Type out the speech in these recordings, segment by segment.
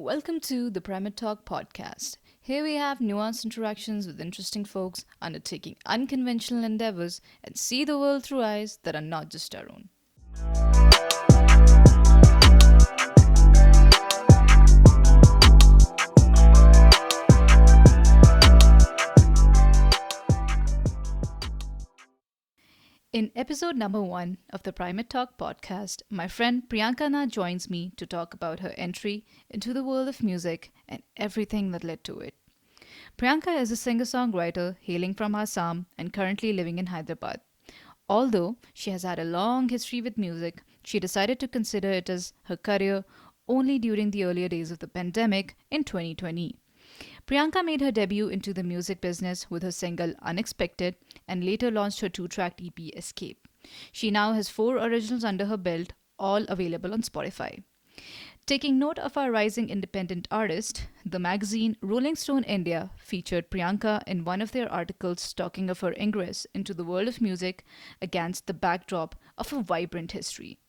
Welcome to the Primate Talk podcast. Here we have nuanced interactions with interesting folks undertaking unconventional endeavors and see the world through eyes that are not just our own. In episode number 1 of the Primate Talk podcast, my friend Priyanka Nath joins me to talk about her entry into the world of music and everything that led to it. Priyanka is a singer songwriter hailing from Assam and currently living in Hyderabad. Although she has had a long history with music, she decided to consider it as her career only during the earlier days of the pandemic in 2020. Priyanka made her debut into the music business with her single Unexpected and later launched her two-track EP Escape. She now has 4 originals under her belt, all available on Spotify. Taking note of our rising independent artist, the magazine Rolling Stone India featured Priyanka in one of their articles talking of her ingress into the world of music against the backdrop of a vibrant history.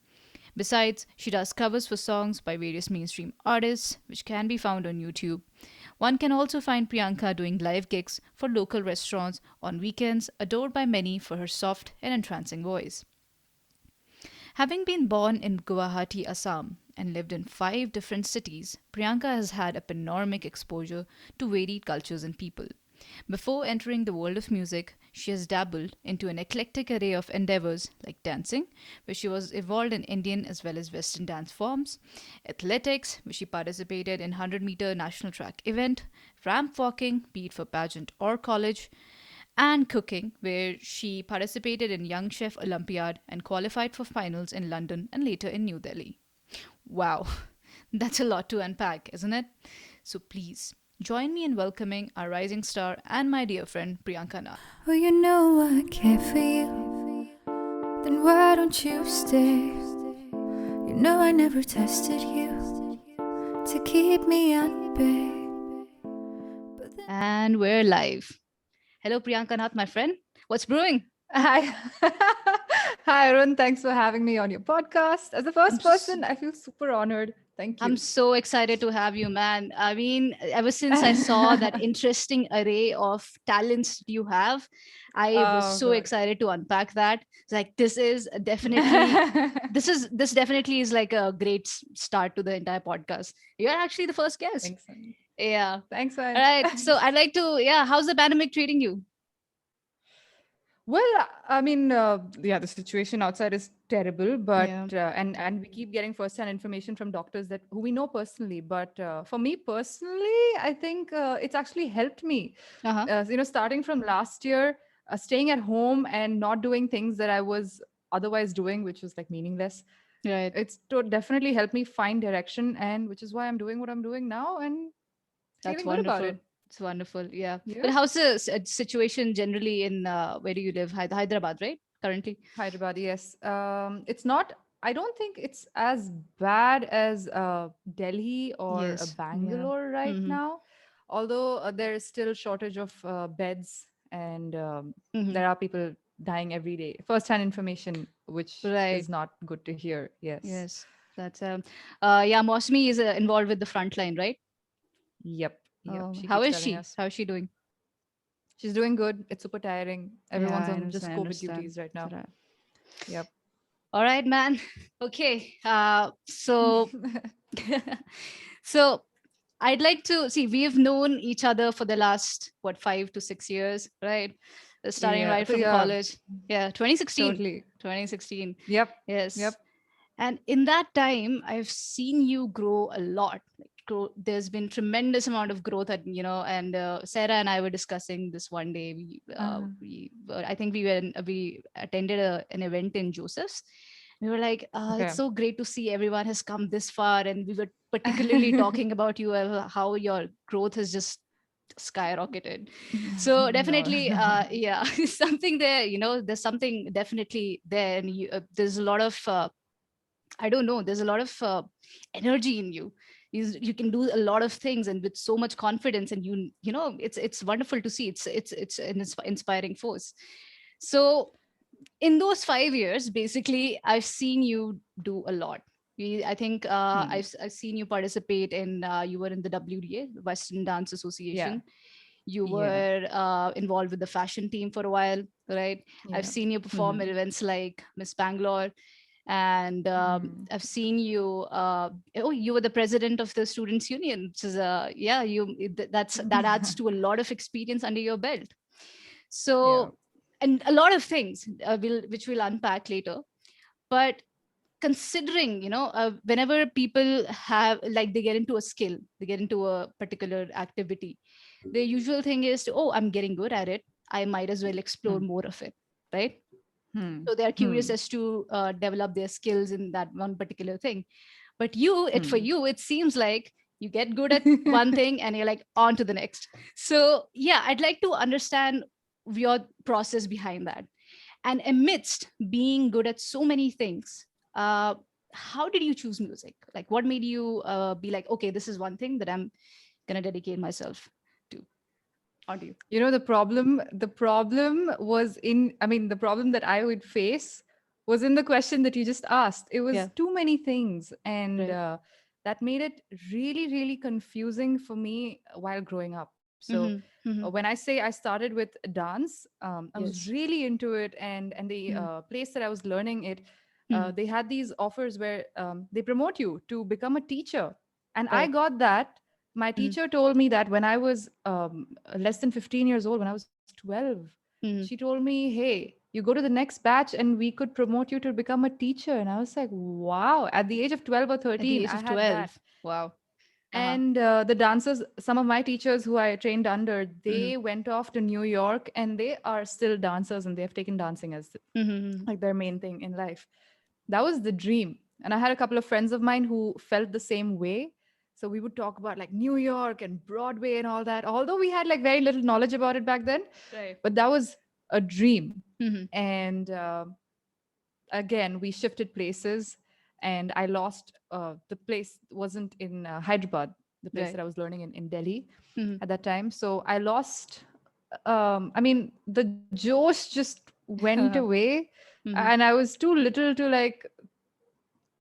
Besides, she does covers for songs by various mainstream artists, which can be found on YouTube. One can also find Priyanka doing live gigs for local restaurants on weekends, adored by many for her soft and entrancing voice. Having been born in Guwahati, Assam, and lived in 5 different cities, Priyanka has had a panoramic exposure to varied cultures and people. Before entering the world of music, she has dabbled into an eclectic array of endeavors like dancing, where she was involved in Indian as well as Western dance forms, athletics, where she participated in 100-meter national track event, ramp walking, be it for pageant or college, and cooking, where she participated in Young Chef Olympiad and qualified for finals in London and later in New Delhi. Wow, that's a lot to unpack, isn't it? So please, join me in welcoming our rising star and my dear friend Priyanka Nath. Oh, you know I care for you. Then why don't you stay? You know I never tested you to keep me at bay. And we're live. Hello, Priyanka Nath, my friend. What's brewing? Hi. Hi, Arun. Thanks for having me on your podcast. As the I'm first s- person, I feel super honored. Thank I'm you. so excited to have you, man. I mean, ever since I saw that interesting array of talents you have, I was Oh, so God. excited to unpack that. It's like this definitely is like a great start to the entire podcast. You're actually the first guest. Thanks, man. Yeah. Thanks, All man. right. So I'd like to, yeah, how's the pandemic treating you? Well, I mean, yeah, the situation outside is terrible, but Yeah. and we keep getting first-hand information from doctors that who we know personally. But for me personally, I think it's actually helped me. Uh-huh. Starting from last year, staying at home and not doing things that I was otherwise doing, which was like meaningless. Right. It's to definitely helped me find direction, and which is why I'm doing what I'm doing now and That's feeling good about wonderful. it. It's wonderful. Yeah. Yeah. But how's the situation generally in where do you live? Hyderabad, right? Currently. Hyderabad, yes. It's not, I don't think it's as bad as Delhi or Yes. Yeah. Bangalore right Mm-hmm. now, although there is still shortage of beds and Mm-hmm. there are people dying every day. First-hand information, which Right. is not good to hear. Yes. Yes. That's yeah, Mosmi is involved with the front line, right? Yep. Yep. She How keeps is telling she? us. How is she doing? She's doing good. It's super tiring. Yeah, Everyone's I on understand. just I COVID understand. duties right now. Right. Yep. All right, man. Okay. So I'd like to see, we've known each other for the last, what, 5 to 6 years, right? Starting Yeah. right So from yeah, college. Yeah, 2016. totally. 2016. Yep. Yes. Yep. And in that time, I've seen you grow a lot. There's been tremendous amount of growth, and Sarah and I were discussing this one day. Uh-huh. I think we attended an event in Joseph's. We were like, it's Okay. so great to see everyone has come this far, and we were particularly talking about you, how your growth has just skyrocketed. So No. definitely, yeah, something there. There's something definitely there, and there's a lot of I don't know. There's a lot of energy in you. You can do a lot of things and with so much confidence, and it's wonderful to see. It's an inspiring force. So in those 5 years, basically, I've seen you do a lot. I think Hmm. I've seen you participate in. You were in the WDA, the Western Dance Yeah. Association. You Yeah. were involved with the fashion team for a while, right? I've Yeah. seen you perform Hmm. at events like Miss Bangalore, and Hmm. I've seen you. Oh, you were the president of the Students' Union, which is yeah, that adds to a lot of experience under your belt. Yeah. So, and a lot of things which we'll unpack later. But considering, whenever people have like they get into a skill, they get into a particular activity, the usual thing is to, oh, I'm getting good at it, I might as well explore Hmm. more of it, right? Hmm. So they are curious Hmm. as to develop their skills in that one particular thing. But for Hmm. you, it seems like you get good at one thing and you're like on to the next. So yeah, I'd like to understand your process behind that. And amidst being good at so many things, uh, how did you choose music? Like, what made you be like, okay, this is one thing that I'm gonna dedicate myself to? How do you? The problem was in, I mean, the problem that I would face was in the question that you just asked. It was Yeah. too many things. And Right. that made it really, really confusing for me while growing up. So Mm-hmm. Mm-hmm. when I say I started with dance, I was Yes. really into it. And the Mm-hmm. place that I was learning it, Mm-hmm. they had these offers where they promote you to become a teacher. And I Right. got that. My Mm-hmm. teacher told me that when I was less than 15 years old, when I was 12, she Mm-hmm. told me, hey, you go to the next batch and we could promote you to become a teacher. And I was like, wow, at the age of 12 or At the 13, age I of had that. 12. Wow. Uh-huh. And the dancers, some of my teachers who I trained under, Mm-hmm. they went off to New York and they are still dancers and they have taken dancing as Mm-hmm. like their main thing in life. That was the dream. And I had a couple of friends of mine who felt the same way. So we would talk about like New York and Broadway and all that, although we had like very little knowledge about it back then. Right. But that was a dream. Mm-hmm. And again, we shifted places, and I lost the place wasn't in Hyderabad, the place Right. that I was learning in Delhi Mm-hmm. at that time. So I lost, I mean, the Josh just went away. And Mm-hmm. I was too little to like,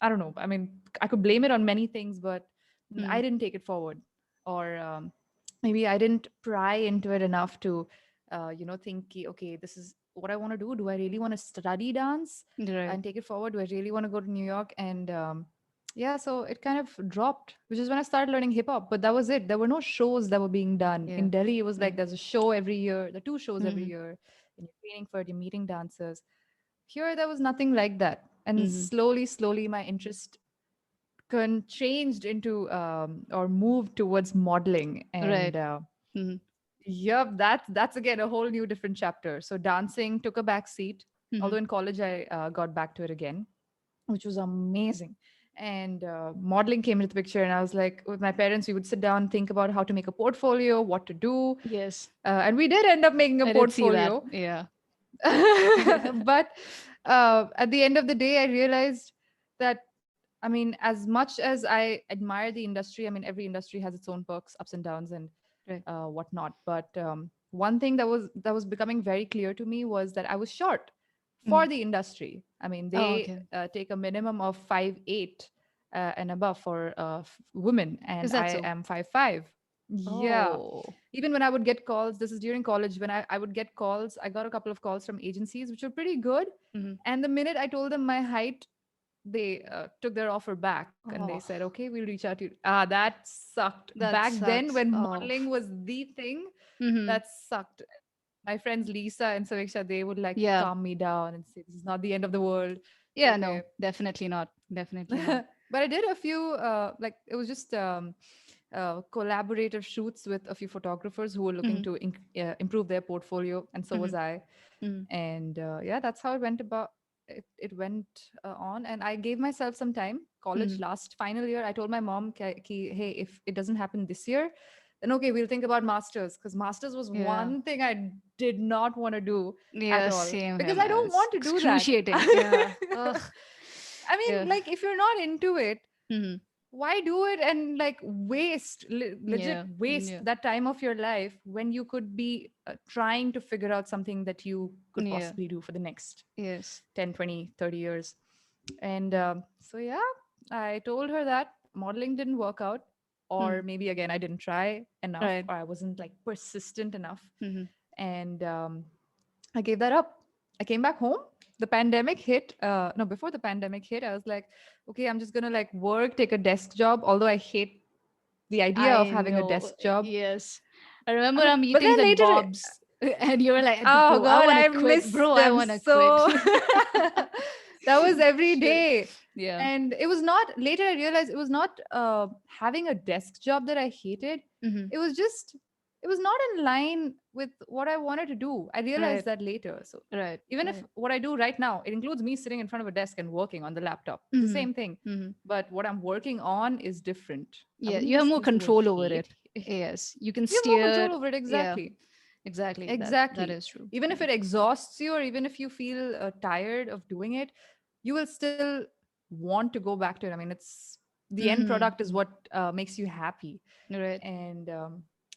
I don't know. I mean, I could blame it on many things, but Mm-hmm. I didn't take it forward. Or maybe I didn't pry into it enough to, think, okay, this is what I want to do. Do I really want to study dance Right. and take it forward? Do I really want to go to New York? And yeah, so it kind of dropped, which is when I started learning hip hop. But that was it. There were no shows that were being done. Yeah. In Delhi, it was Yeah. like there's a show every year, the two shows every Mm-hmm. year, and you're training for it, you're meeting dancers. Here, there was nothing like that. And Mm-hmm. slowly, slowly, my interest changed into or moved towards modeling. And Right. Mm-hmm. yep, that's again a whole new different chapter. So dancing took a back seat, Mm-hmm. although in college I got back to it again, which was amazing. And modeling came into the picture, and I was like, with my parents, we would sit down, think about how to make a portfolio, what to do. Yes. And we did end up making a I did see that. portfolio. Yeah. But at the end of the day, I realized that, I mean, as much as I admire the industry, I mean, every industry has its own perks, ups and downs, and Right. whatnot. But one thing that was becoming very clear to me was that I was short Mm-hmm. for the industry. I mean, Oh, they okay. take a minimum of 5'8" and above for women, Is and that I so? am 5'5". Yeah. Oh. Even when I would get calls, this is during college, when I would get calls, I got a couple of calls from agencies, which were pretty good. Mm-hmm. And the minute I told them my height, they took their offer back and they Oh, said, okay, we'll reach out to you. Ah, that sucked. that Back then, sucks. when Oh. modeling was the thing, Mm-hmm. that sucked. My friends Lisa and Saviksha, they would like Yeah. calm me down and say, this is not the end of the world. It's Yeah. okay. No. Definitely not. Definitely not. But I did a few, like, it was just collaborative shoots with a few photographers who were looking Mm-hmm. to improve their portfolio. And so was Mm-hmm. I. Mm-hmm. And yeah, that's how it went about. It went on, and I gave myself some time. Mm-hmm. College last final year, I told my mom, hey, if it doesn't happen this year, then okay, we'll think about masters, because masters was Yeah. one thing I did not want to do at Yeah. all, Same here, because I man. don't It's want to do that. excruciating. Yeah. Ugh. I Yeah. mean, like, if you're not into it, Mm-hmm. why do it and like waste, legit Yeah. waste Yeah. that time of your life when you could be trying to figure out something that you could Yeah. possibly do for the next Yes. 10, 20, 30 years. And so yeah, I told her that modeling didn't work out, or Hmm. maybe again, I didn't try enough, Right. or I wasn't like persistent enough. Hmm. And I gave that up. I came back home. The pandemic hit. No, before the pandemic hit, I was like, okay, I'm just gonna like work, take a desk job. Although I hate the idea of I having a know. desk job. Yes. I remember our But meetings then at later, Bob's, and you were like, oh bro, I God, want to I quit. miss Bro, I them want to quit. so. That was every Shit. day. Yeah. And it was not, later I realized it was not having a desk job that I hated. Hmm. It was just, it was not in line with what I wanted to do. I realized Right. that later. So Right. even if Right. what I do right now, it includes me sitting in front of a desk and working on the laptop, it's the Hmm. same thing. Hmm. But what I'm working on is different. I Yeah. wouldn't You have just more use the word control over hate. it. Yes. You can You have more steer. control over it, Yeah. exactly. Exactly. That Exactly. is true. Even if Yeah. it exhausts you, or even if you feel tired of doing it, you will still want to go back to it. I mean, it's the end product is Hmm. what makes you happy. Right. And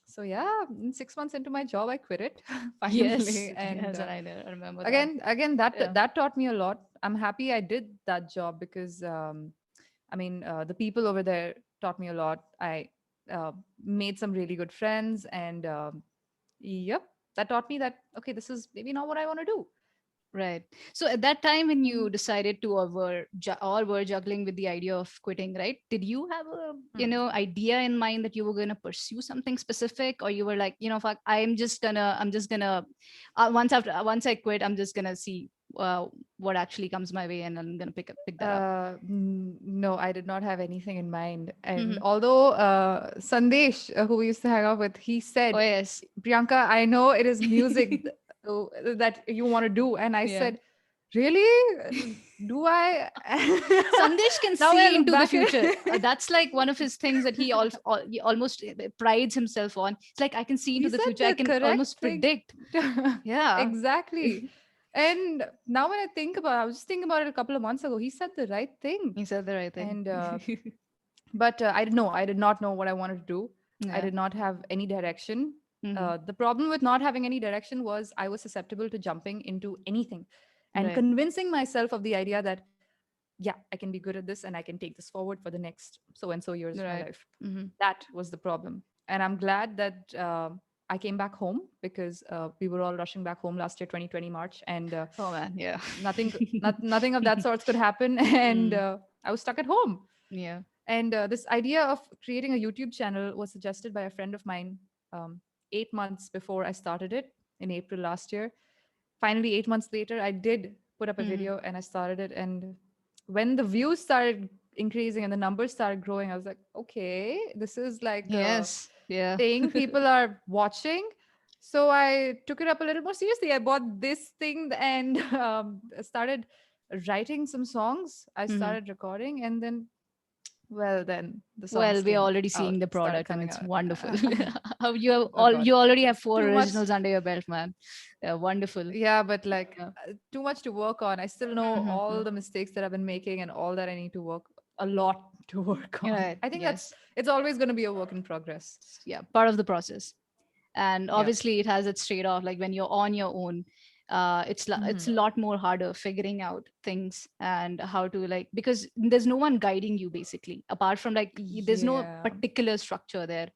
so, yeah, in 6 months into my job, I quit it Yes. finally. And Yes. I know. I remember that. again, Yeah. that taught me a lot. I'm happy I did that job because, I mean, the people over there taught me a lot. I uh, made some really good friends, and yep, that taught me that okay, this is maybe not what I want to do. Right. So at that time when Mm. you decided to or were juggling with the idea of quitting, right? Did you have a, Hmm. idea in mind that you were going to pursue something specific, or you were like, fuck, I'm just gonna once I quit, I'm just gonna see what actually comes my way, and I'm gonna pick that up. No, I did not have anything in mind. And Hmm. although Sandesh, who we used to hang out with, he Oh said, yes. Priyanka, I know it is music that you want to do. And I Yeah. said, really? Do I? Sandesh can Now when I see look into the back at future. it, That's like one of his things that he almost prides himself on. It's like, I can see he into the said future. I the can correct almost thing. predict. Yeah. Exactly. And now when I think about it, I was just thinking about it a couple of months ago. He said the right thing. He said the right thing. And but I did not know what I wanted to do. I Yeah. did not have any direction. Hmm. The problem with not having any direction was I was susceptible to jumping into anything and Right. convincing myself of the idea that yeah, I can be good at this and I can take this forward for the next so and so years of my Right. life. Hmm. That was the problem. And I'm glad that I came back home because we were all rushing back home last year, 2020 March, and Oh man. Yeah. nothing of that sorts could happen. And Mm. I was stuck at home. Yeah. And this idea of creating a YouTube channel was suggested by a friend of mine um, 8 months before I started it in April last year. Finally, 8 months later, I did put up a Hmm. video and I started it. And when the views started increasing and the numbers started growing, I was like, okay, this is like a Yes. Yeah. thing people are watching. So I took it up a little more seriously. I bought this thing and started writing some songs. I Hmm. started recording, and then well, then the Well, songs we're came already out, seeing the started product, and coming it's out. wonderful. You have Oh God, you already have four too much. originals under your belt, man. They're wonderful. Yeah, but like Yeah. too much to work on. I still know Hmm. all the mistakes that I've been making and all that I need to work a lot to work on. Right. I think that's Yes. it's always going to be a work in progress. Yeah. Part of the process. And Yeah. obviously it has its trade-off, like when you're on your own, it's Hmm. a lot more harder figuring out things and how to, like, because there's no one guiding you basically, apart from like there's no Yeah. particular structure there.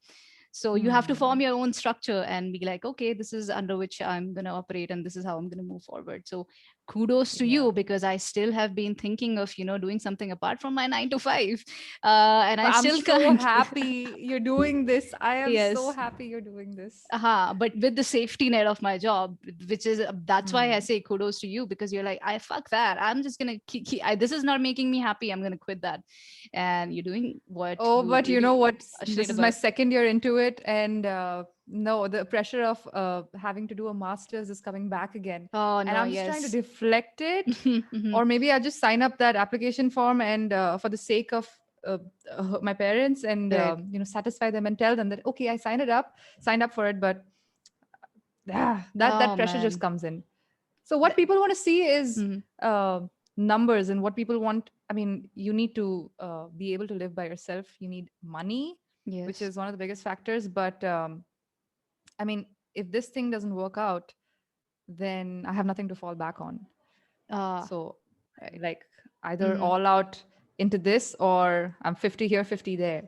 So you have to form Hmm. your own structure and be like, okay, this is under which I'm going to operate and this is how I'm going to move forward. So kudos to Yeah. you, because I still have been thinking of doing something apart from my 9 to 5, and I I'm still so can't. happy you're doing this. I am so Yes. happy you're doing this. But with the safety net of my job, which is that's why I Hmm. say kudos to you, because you're like, I fuck that. I'm just gonna this is not making me happy. I'm gonna quit that, and you're doing what Oh, you but you really know what? passionate This is my about. second year into it, and no, the pressure of having to do a master's is coming back again, Oh and no, I'm just trying to yes. deflect it, Mhm. or maybe I just sign up that application form and for the sake of uh, my parents and Right. satisfy them and tell them that okay, I signed up for it, but that Oh pressure just man. comes in. So what Th- people want to see is mhm. uh, numbers, and what people want. I mean, you need to be able to live by yourself. You need money, which Yes. is one of the biggest factors. But I mean, if this thing doesn't work out, then I have nothing to fall back on. Ah, So right. like either Hmm. all out into this, or I'm 50 here, 50 there,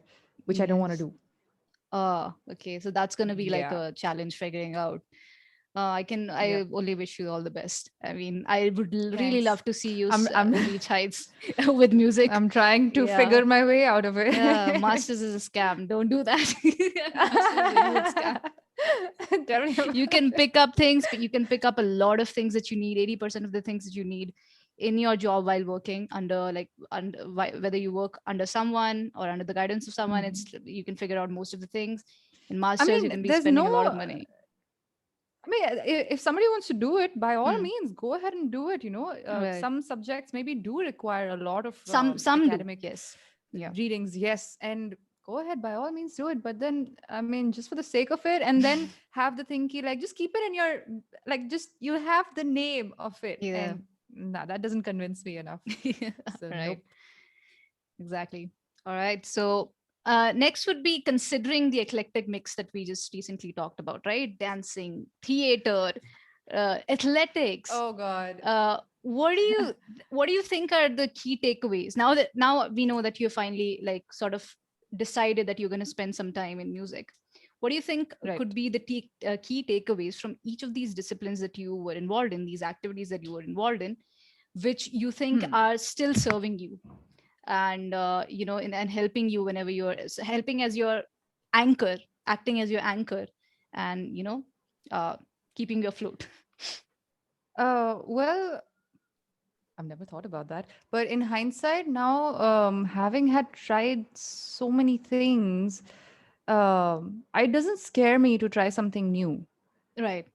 which I don't want to Yes. do. Okay. So that's going to be like Yeah. a challenge figuring out. I Yep. only wish you all the best. I mean, I would really Thanks. love to see you I'm reach heights with music. I'm trying to Yeah. figure my way out of Yeah. it. Masters is a scam. Don't do that. Masters is a huge scam. Tell me You about can it. pick up things, but you can pick up a lot of things that you need, 80% of the things that you need in your job while working under whether you work under someone or under the guidance of someone. It's Mhm. you can figure out most of the things. In I masters, you mean, can be there's spending no. a lot of money. I mean, if somebody wants to do it, by all Hmm. means, go ahead and do it. Right. Some subjects maybe do require a lot of Some do, academic yes. Yeah. readings, yes, and go ahead, by all means, do it. But then, I mean, just for the sake of it, and then have the thinky, like, just keep it in your, like, just you'll have the name of it, Yeah. and nah, that doesn't convince me enough. So Right. nope. Exactly. All right. So next would be considering the eclectic mix that we just recently talked about, right? Dancing, theater, athletics. Oh God. What do you think are the key takeaways now we know that you finally like sort of decided that you're going to spend some time in music? What do you think could Right. be the key takeaways from each of these disciplines that you were involved in, these activities that you were involved in, which you think Hmm. are still serving you and and helping you whenever you're helping as your anchor, acting as your anchor, and uh, keeping you afloat? Well, I've never thought about that. But in hindsight, now, having had tried so many things, it doesn't scare me to try something new. Right.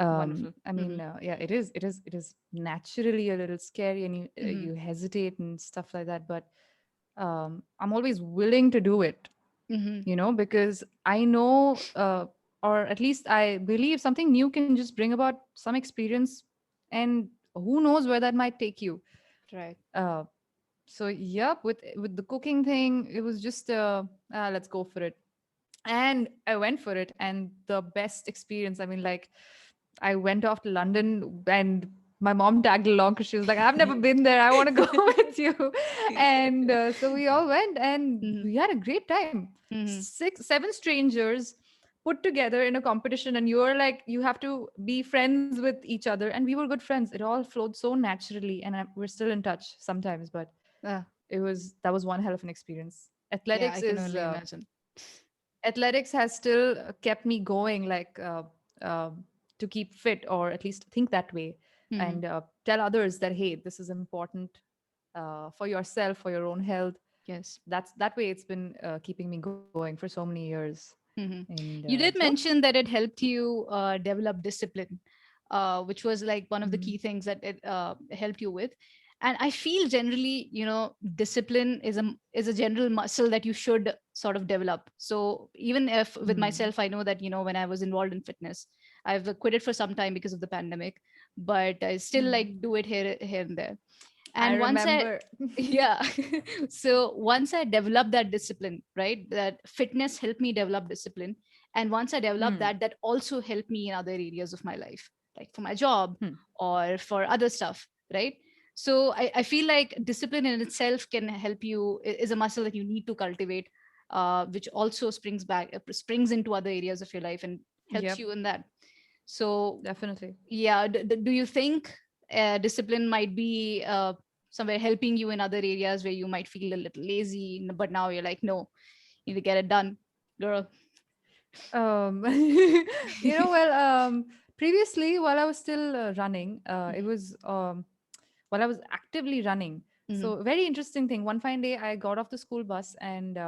Wonderful. I Hmm. mean, yeah, it is naturally a little scary, and Hmm. you hesitate and stuff like that. But I'm always willing to do it, Hmm. because I know, or at least I believe something new can just bring about some experience, and who knows where that might take you. Right. Uh, so yep, with the cooking thing, it was just let's go for it, and I went for it, and the best experience. I mean, like, I went off to London, and my mom tagged along because she was like, I've never been there. I want to go with you. And so we all went, and Hmm. we had a great time. Hmm. 6 7 strangers put together in a competition, and you're like, you have to be friends with each other, and we were good friends. It all flowed so naturally, and we're still in touch sometimes. But uh, that was one hell of an experience. yeah, Athletics I can is only imagine. athletics has still kept me going, like, to keep fit, or at least think that way, Hmm. and tell others that, hey, this is important, for yourself, for your own health. Yes. That's that way it's been keeping me going for so many years. Hmm. And You did yep. mention that it helped you develop discipline, which was like one of the Mhm. key things that it helped you with. And I feel generally, discipline is a general muscle that you should sort of develop. So even if with Mm. myself, I know that when I was involved in fitness, I've quit it for some time because of the pandemic, but I still Mm. like do it here and there. I And once I remember. yeah so once I developed that discipline, right, that fitness helped me develop discipline, and once I developed Hmm. that, that also helped me in other areas of my life, like for my job Hmm. or for other stuff, right? So I feel like discipline in itself can help you, is a muscle that you need to cultivate, which also springs into other areas of your life and helps Yep, you in that. So definitely. yeah, do you think discipline might be somewhere helping you in other areas where you might feel a little lazy, but now you're like, no, you need to get it done, girl? Well, previously, while I was still running, it Mhm. was while I was actively running. Mhm. So, very interesting thing. One fine day, I got off the school bus, and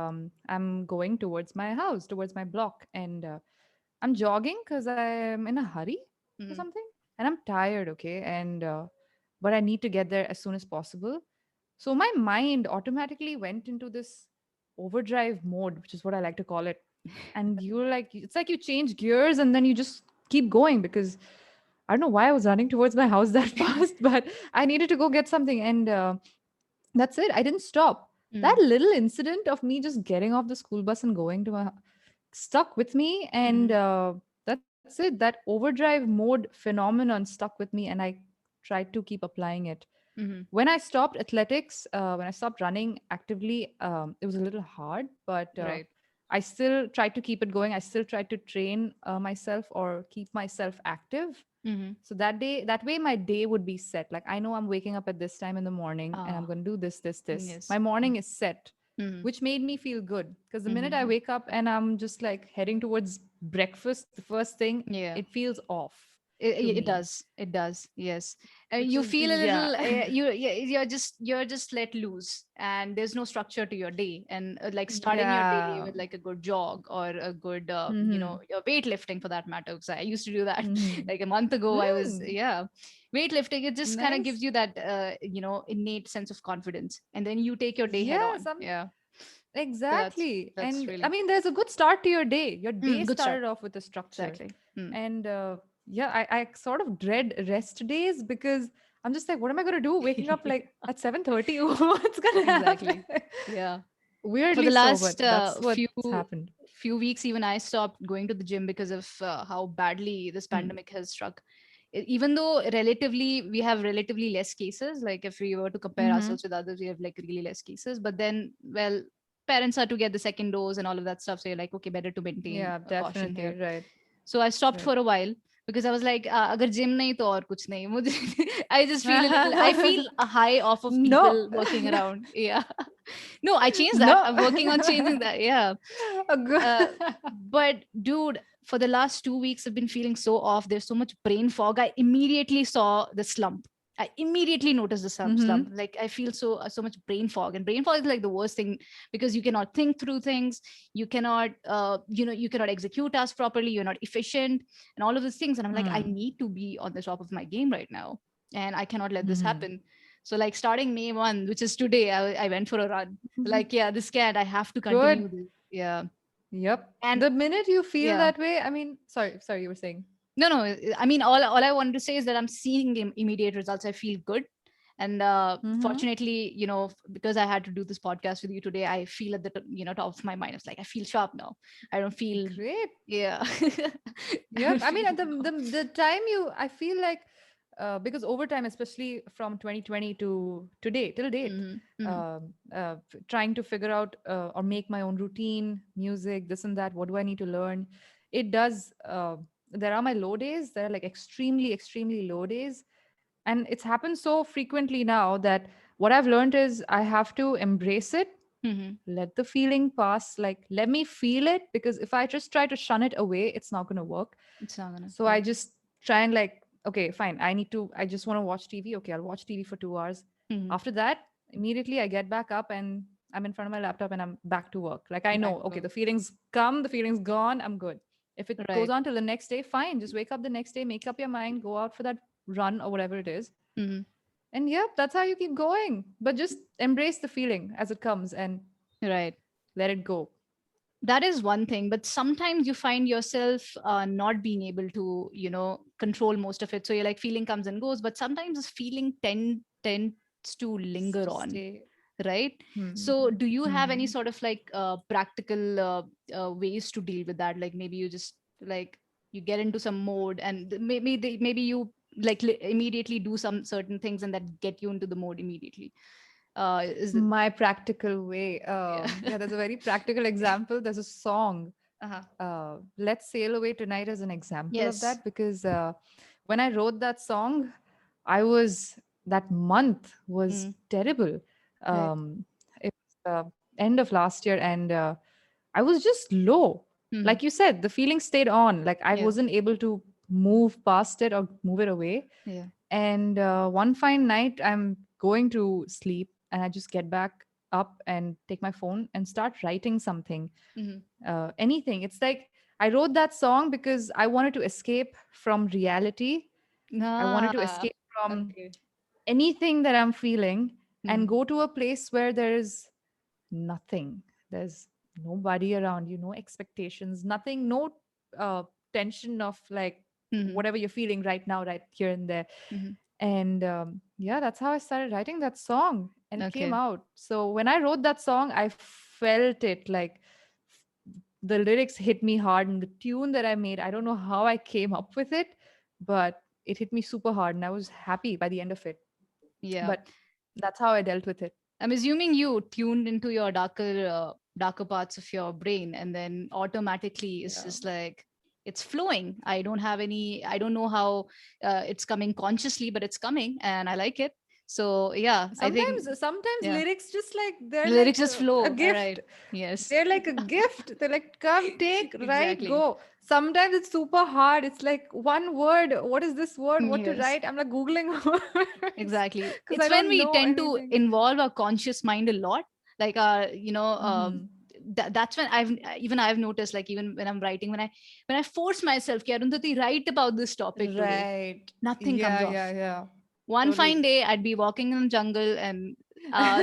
I'm going towards my house, towards my block, and I'm jogging because I'm in a hurry or Mhm. something, and I'm tired. Okay, and but I need to get there as soon as possible. So my mind automatically went into this overdrive mode, which is what I like to call it. And you're like, it's like you change gears and then you just keep going, because I don't know why I was running towards my house that fast, but I needed to go get something. And that's it. I didn't stop. That Mhm. little incident of me just getting off the school bus and going to my stuck with me. And Mhm. that's it. That overdrive mode phenomenon stuck with me. And I tried to keep applying it. Mm-hmm. When I stopped athletics, when I stopped running actively, it was a little hard, but Right. I still tried to keep it going. I still tried to train myself or keep myself active. Mm-hmm. So that way, my day would be set. Like I know I'm waking up at this time in the morning and I'm Ah, going to do this, this, this. My yes. morning is set, Mm-hmm. which made me feel good. Because the minute I Mm-hmm. wake up and I'm just like heading towards breakfast, the first thing, Yeah. it feels off to It me, does. It does. Yes. which You is, feel a yeah. little. You're just let loose, and there's no structure to your day. And like starting your day Yeah. with like a good jog or a good, Mm-hmm. your weightlifting for that matter. Because I used to do that Mm-hmm. like a month ago. I was Mm, yeah, weightlifting. It just kind of nice. gives you that innate sense of confidence, and then you take your day head Yes, on. Yeah. So exactly. that's And I really mean, there's a good start to your day. Your day good start. started off with a structure. Exactly. Mm, And yeah, I sort of dread rest days because I'm just like, what am I going to do? Waking up like at 7:30? What's going to happen? exactly. Yeah. For Weirdly the so, last but that's what's few happened. weeks, even I stopped going to the gym because of how badly this Hmm. pandemic has struck. Even though relatively we have relatively less cases, like if we were to compare Mm-hmm. ourselves with others, we have like really less cases. But then, well, parents are to get the second dose and all of that stuff. So you're like, okay, better to maintain Yeah, a caution definitely. here. Right. So I stopped Right. for a while because I was like, अगर gym नहीं तो और कुछ नहीं मुझे I just feel a little, I feel a high off of No. people working around. Yeah. No, I changed that. No. I'm working on changing that. Yeah. A good. Uh, but dude, for the last 2 weeks, I've been feeling so off. There's so much brain fog. I immediately saw the slump. I immediately noticed the slump. Mm-hmm. Like I feel so much brain fog, and brain fog is like the worst thing because you cannot think through things. You cannot, you cannot execute tasks properly. You're not efficient, and all of these things. And I'm like, I Mm. need to be on the top of my game right now, and I cannot let this Mm-hmm. happen. So like starting May 1, which is today, I went for a run. Like yeah, this can't. I have to Good. continue this. Yeah, Yep. and The minute you feel yeah. that way, I mean, sorry, you were saying. No, I mean, all I wanted to say is that I'm seeing immediate results. I feel good. And Mm-hmm. fortunately, because I had to do this podcast with you today, I feel at the top of my mind. It's like I feel sharp now. I don't feel, Great. yeah, I Yep. don't I mean, feel at the time I feel like, because over time, especially from 2020 to today, till date, hmm hmm trying to figure out or make my own routine, music, this and that. What do I need to learn? It does. There are my low days. There are like extremely, extremely low days, and it's happened so frequently now that what I've learned is I have to embrace it, hmm let the feeling pass, like let me feel it, because if I just try to shun it away, it's not going to work. It's not gonna, So yeah. I just try and like, okay, fine, I just want to watch TV. Okay, I'll watch TV for 2 hours. hmm After that, immediately I get back up and I'm in front of my laptop and I'm back to work. Like I Back know, to okay, work. the feelings come, the feelings gone, I'm good. If it goes Right. on till the next day, fine, just wake up the next day, make up your mind, go out for that run or whatever it is. hmm And yeah, that's how you keep going. But just embrace the feeling as it comes and Right. let it go. That is one thing, but sometimes you find yourself not being able to control most of it. So you're like feeling comes and goes, but sometimes this feeling tends to linger To on, stay. right? Hmm. So do you have any Hmm. sort of like practical ways to deal with that? Like maybe you just like you get into some mode and maybe you like immediately do some certain things and that get you into the mode immediately. Is it My practical way. Yeah. Yeah, there's a very practical example. There's a song, Uh-huh. Let's Sail Away Tonight, as an example of Yes. that, because when I wrote that song, I was, that month was Mm, terrible. right. It was end of last year, and I was just low. hmm Like you said, the feeling stayed on. Like I Yeah. wasn't able to move past it or move it away. Yeah. And one fine night, I'm going to sleep and I just get back up and take my phone and start writing something, hmm anything. It's like I wrote that song because I wanted to escape from reality. I wanted to Ah, escape from okay. anything that I'm feeling and hmm go to a place where there's nothing. There's nobody around you, no expectations, nothing, no uh, tension of like hmm whatever you're feeling right now, right here and there. hmm And yeah, that's how I started writing that song and it came Okay. out. So when I wrote that song, I felt it like the lyrics hit me hard, and the tune that I made, I don't know how I came up with it, but it hit me super hard and I was happy by the end of it. Yeah. But that's how I dealt with it. I'm assuming you tuned into your darker parts of your brain, and then automatically it's Yeah. just like it's flowing. I don't know how it's coming consciously, but it's coming, and I like it. So yeah, I think Sometimes yeah, lyrics just like the they're lyrics like just a flow. All gift. right. Yes. They're like a gift. They're like, come, take, write, Exactly. go. Sometimes it's super hard. It's like one word. What is this word? What to Yes. write? I'm like Googling words Exactly. because I It's when don't we know tend to anything. involve our conscious mind a lot. Like, Hmm. that's when I've noticed, like, even when I'm writing, when I force myself, "Ki, Arundhati, write about this topic today," Right. nothing Yeah, comes yeah, off. yeah. One fine Totally. day, I'd be walking in the jungle and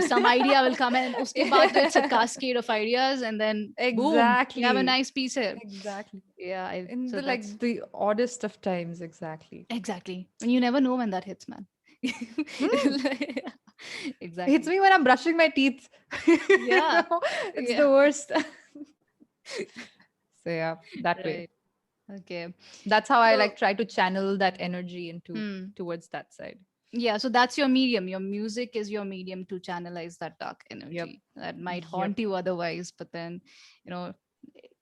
some idea will come in. Uske baad, it's a cascade of ideas, and then boom, you have a Exactly. nice piece here. Exactly. Yeah, In so the that's like the oddest of times, exactly. exactly. And you never know when that hits, man. Hmm. It hits Exactly. me when I'm brushing my teeth. You Yeah. know, it's Yeah. the worst. So yeah, that way. Right. Okay. That's how I So, like try to channel that energy into hmm. towards that side. Yeah, so that's your medium. Your music is your medium to channelize that dark Yep. energy that might Yep. haunt you otherwise. But then, you know,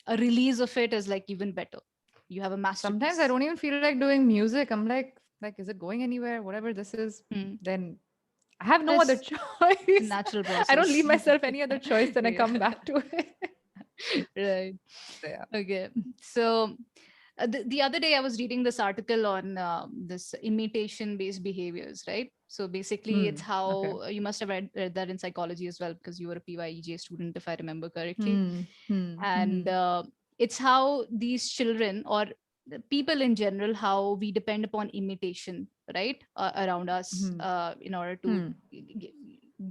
a release of it is like even better. You have a Sometimes I masterpiece. don't even feel like doing music. I'm like, is it going anywhere? Whatever this is, Hmm. then I have no other That's a choice. natural I don't leave process. myself any other choice, then I Yeah. come back to it. Right. So yeah. Okay. So the other day I was reading this article on this imitation based behaviors, right? So basically, it's Hmm. Okay. how you must have read that in psychology as well, because you were a PYEJ student, if I remember correctly. Hmm. Hmm. And Hmm. it's how these children or the people in general, how we depend upon imitation, right, around us Hmm. in order to Hmm.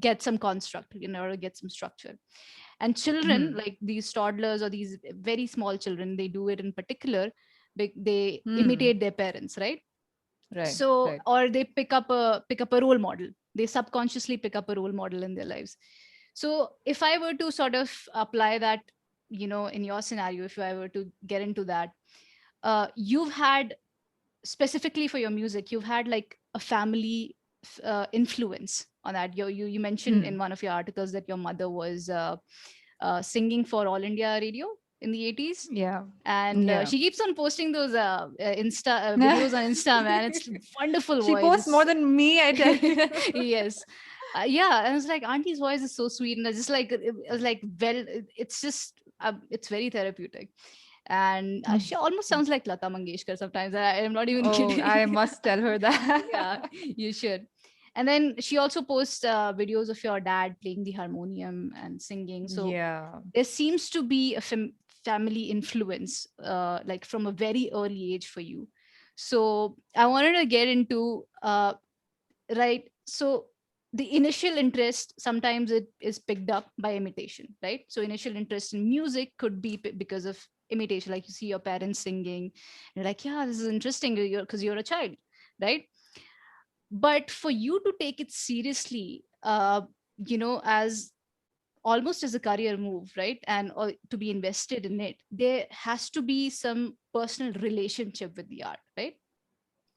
get some construct, in order to get some structure. And children Hmm. like these toddlers or these very small children, they do it in particular, they Hmm. imitate their parents, right? Right. So, Right. or they pick up a role model, they subconsciously pick up a role model in their lives. So if I were to sort of apply that, in your scenario, if I were to get into that, you've had, specifically for your music, you've had like a family influence on that. You mentioned Hmm. in one of your articles that your mother was singing for All India Radio in the 80s, Yeah. and Yeah. she keeps on posting those insta videos on Insta, man. It's wonderful She voice. posts more It's than me, I tell you. yes. Yeah, and I was like, auntie's voice is so sweet, and I just like, I was like, well, it's just it's very therapeutic. And she almost sounds like Lata Mangeshkar sometimes. I am not even Oh, kidding. I must tell her Yeah, that. you should. And then she also posts videos of your dad playing the harmonium and singing. So Yeah. there seems to be a family influence, like from a very early age for you. So I wanted to get into right. So the initial interest, sometimes it is picked up by imitation, right? So initial interest in music could be because of imitation, like you see your parents singing, you're like, yeah, this is interesting, because you're a child, right? But for you to take it seriously, as almost as a career move, right, and or to be invested in it, there has to be some personal relationship with the art, right?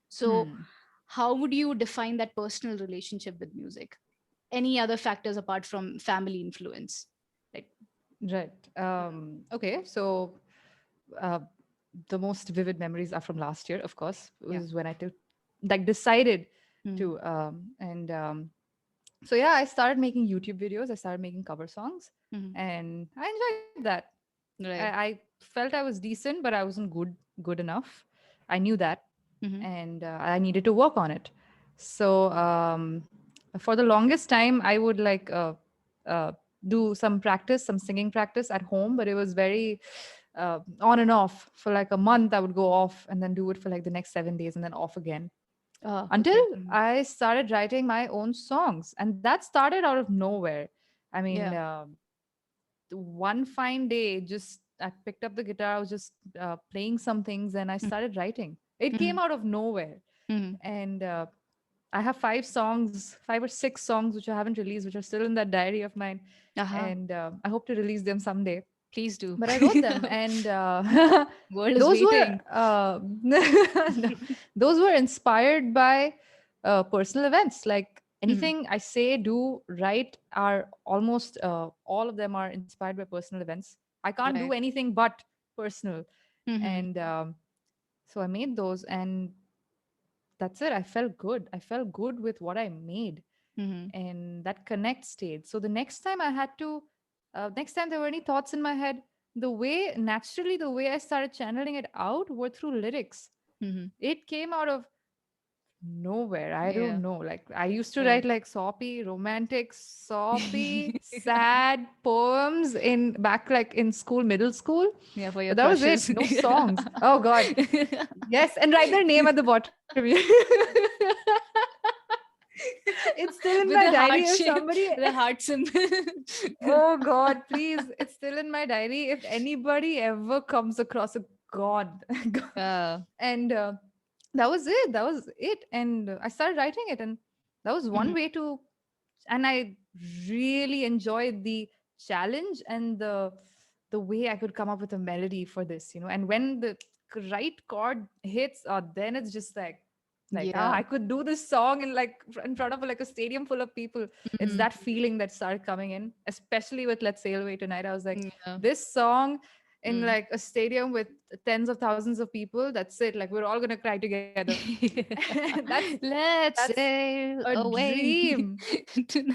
So Hmm. how would you define that personal relationship with music? Any other factors apart from family influence? Like, Right. Okay. So uh, the most vivid memories are from last year, of course. It yeah. was when I took, like, decided Mm-hmm. to, and so yeah, I started making YouTube videos. I started making cover songs, Mm-hmm. and I enjoyed that. Right. I felt I was decent, but I wasn't good enough. I knew that, Mm-hmm. and I needed to work on it. So for the longest time, I would like uh, do some practice, some singing practice at home, but it was very on and off. For like a month, I would go off and then do it for like the next 7 days and then off again Oh, until okay. Mm-hmm. I started writing my own songs, and that started out of nowhere. I mean, Yeah. one fine day, just I picked up the guitar, I was just playing some things, and I started writing. It Mm-hmm. came out of nowhere, Mm-hmm. and I have 5 songs, 5 or 6 songs which I haven't released, which are still in that diary of mine, Uh-huh. and I hope to release them someday. Please do. But I wrote them, and World is those were waiting. no, those were inspired by personal events. Like Mhm. Anything I say, do, write are almost all of them are inspired by personal events. I can't do Right. anything but personal. Mhm. And so I made those, and that's it. I felt good. I felt good with what I made, Mhm. and that connect stayed. So the next time I had to, next time there were any thoughts in my head, the way I started channeling it out were through lyrics. Mhm. It came out of nowhere. I Yeah. don't know. Like I used to Right. write like soppy, romantic, soppy, sad poems in back like in school, middle school. Yeah, for your But that was it. crushes. No songs. Oh God. Yes, and write their name at the bottom. It's still in With my a diary. heart If shape, somebody, with a heart symbol. oh God, please, it's still in my diary. If anybody ever comes across a God, uh, and that was it. That was it. And I started writing it, and that was one mhm. way to. And I really enjoyed the challenge and the way I could come up with a melody for this, and when the right chord hits, then it's just like Yeah. I could do this song in like in front of like a stadium full of people. It's Mhm. that feeling that started coming in, especially with Let's Sail Away Tonight. I was like, Yeah. this song in Mm. like a stadium with tens of thousands of people, that's it, like we're all gonna cry together. that's Let's sail a away dream.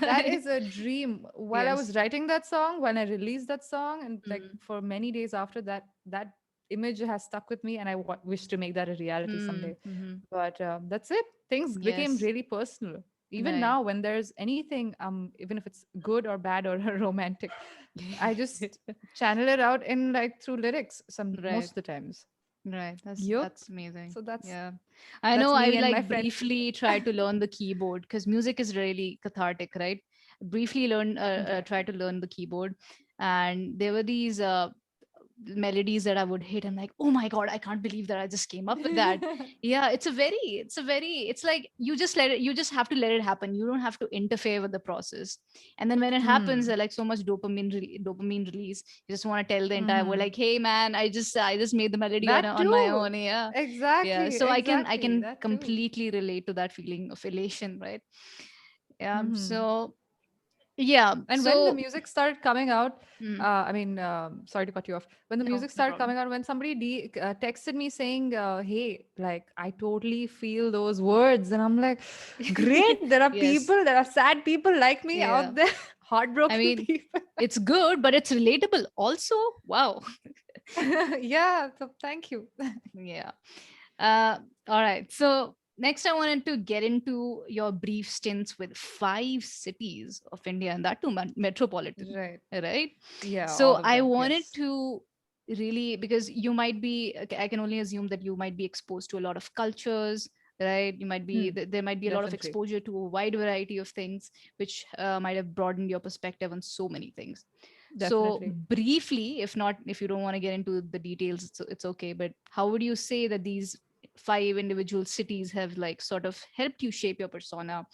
That tonight. is a dream. While I was Yes. writing that song, when I released that song, and like Mm. for many days after that, that image has stuck with me, and I wish to make that a reality Mm. someday. Mhm. But that's it. Things became Yes. really personal. Even Right. now, when there's anything, even if it's good or bad or romantic, I just channel it out in like through lyrics. Some Right. most of the times. Right. That's Yup. that's amazing. So that's Yeah. I that's know I me and my like friend. briefly tried to learn the keyboard because music is really cathartic, right? Briefly Right. try to learn the keyboard, and there were these melodies that I would hit. I'm like, oh my god, I can't believe that I just came up with that. Yeah, it's like you just have to let it happen. You don't have to interfere with the process. And then when it happens, Hmm. like so much dopamine release. You just want to tell the entire world, Hmm. like, hey man, I just made the melody on That on my too. own. Yeah, yeah. Exactly. So I Exactly. can That too. completely relate to that feeling of elation, right? Yeah. Hmm. So yeah. And when the So music started coming out, mm, sorry to cut you off. When the no, music no started problem. coming out, when somebody texted me saying, "Hey, like I totally feel those words," and I'm like, "Great! There are Yes. people, there are sad people like me Yeah. out there, I heartbroken mean, people." it's good, but it's relatable also. Wow. Yeah. So thank you. Yeah. Uh, all right. So next, I wanted to get into your brief stints with 5 cities of India, and that too metropolitan, Right. right? Yeah. So All of I them. wanted Yes. to really, because you might be, okay, I can only assume that you might be exposed to a lot of cultures, right? You might be Hmm. there might be a lot of Definitely. exposure to a wide variety of things, which might have broadened your perspective on so many things. So Definitely. briefly, if not, if you don't want to get into the details, it's okay. But how would you say that these 5 individual cities have like sort of helped you shape your persona,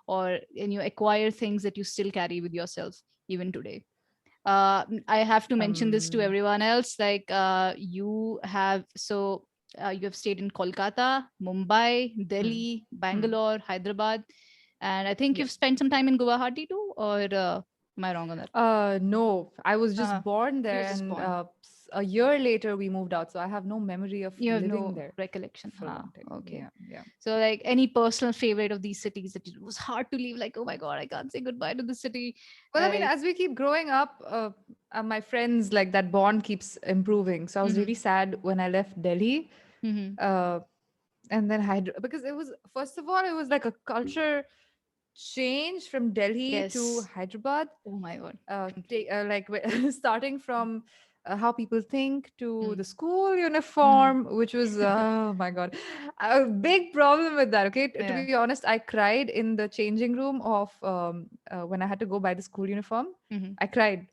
or and you acquire things that you still carry with yourself even today? I have to mention this to Um. everyone else. Like you have stayed in Kolkata, Mumbai, Hmm. Delhi, Hmm. Bangalore, Hyderabad, and I think you've Yes. spent some time in Guwahati too. Or am I wrong on that? No, I was just Uh, born you were there, just and born. a year later we moved out, so I have no memory of You have living no there recollection. for a long time. Okay. Yeah, yeah. So, like, any personal favorite of these cities that it was hard to leave? Like, oh my god, I can't say goodbye to the city. Well, I mean, Like, as we keep growing up, my friends like that bond keeps improving. So I was mm-hmm, really sad when I left Delhi, mm-hmm. uh, and then because it was first of all it was like a culture change from Delhi to Yes. Hyderabad. Oh my god. Like starting from how people think to Mm-hmm. the school Mm-hmm. uniform, which was oh my god, a big problem with that. Okay, to Yeah. be honest, I cried in the changing room of when I had to go buy the school uniform. Mm-hmm. I cried,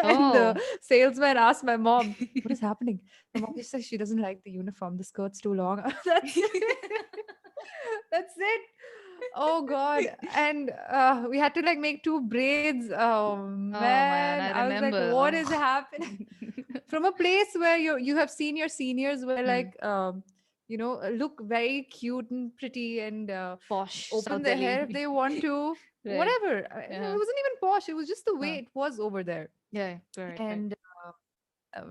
and the Oh. salesman asked my mom, "What is happening?" My mom just says she doesn't like the uniform. The skirt's too long. That's that's it. Oh God. And we had to like make two braids. Oh Oh man, man. I I was like, remember. what is Oh. happening? From a place where you have seen your seniors where Mm, like look very cute and pretty and Posh open South their hair if Delhi. they want to, Right. whatever. Yeah. It wasn't even posh. It was just the way Huh. it was over there. Yeah. Right. Right. And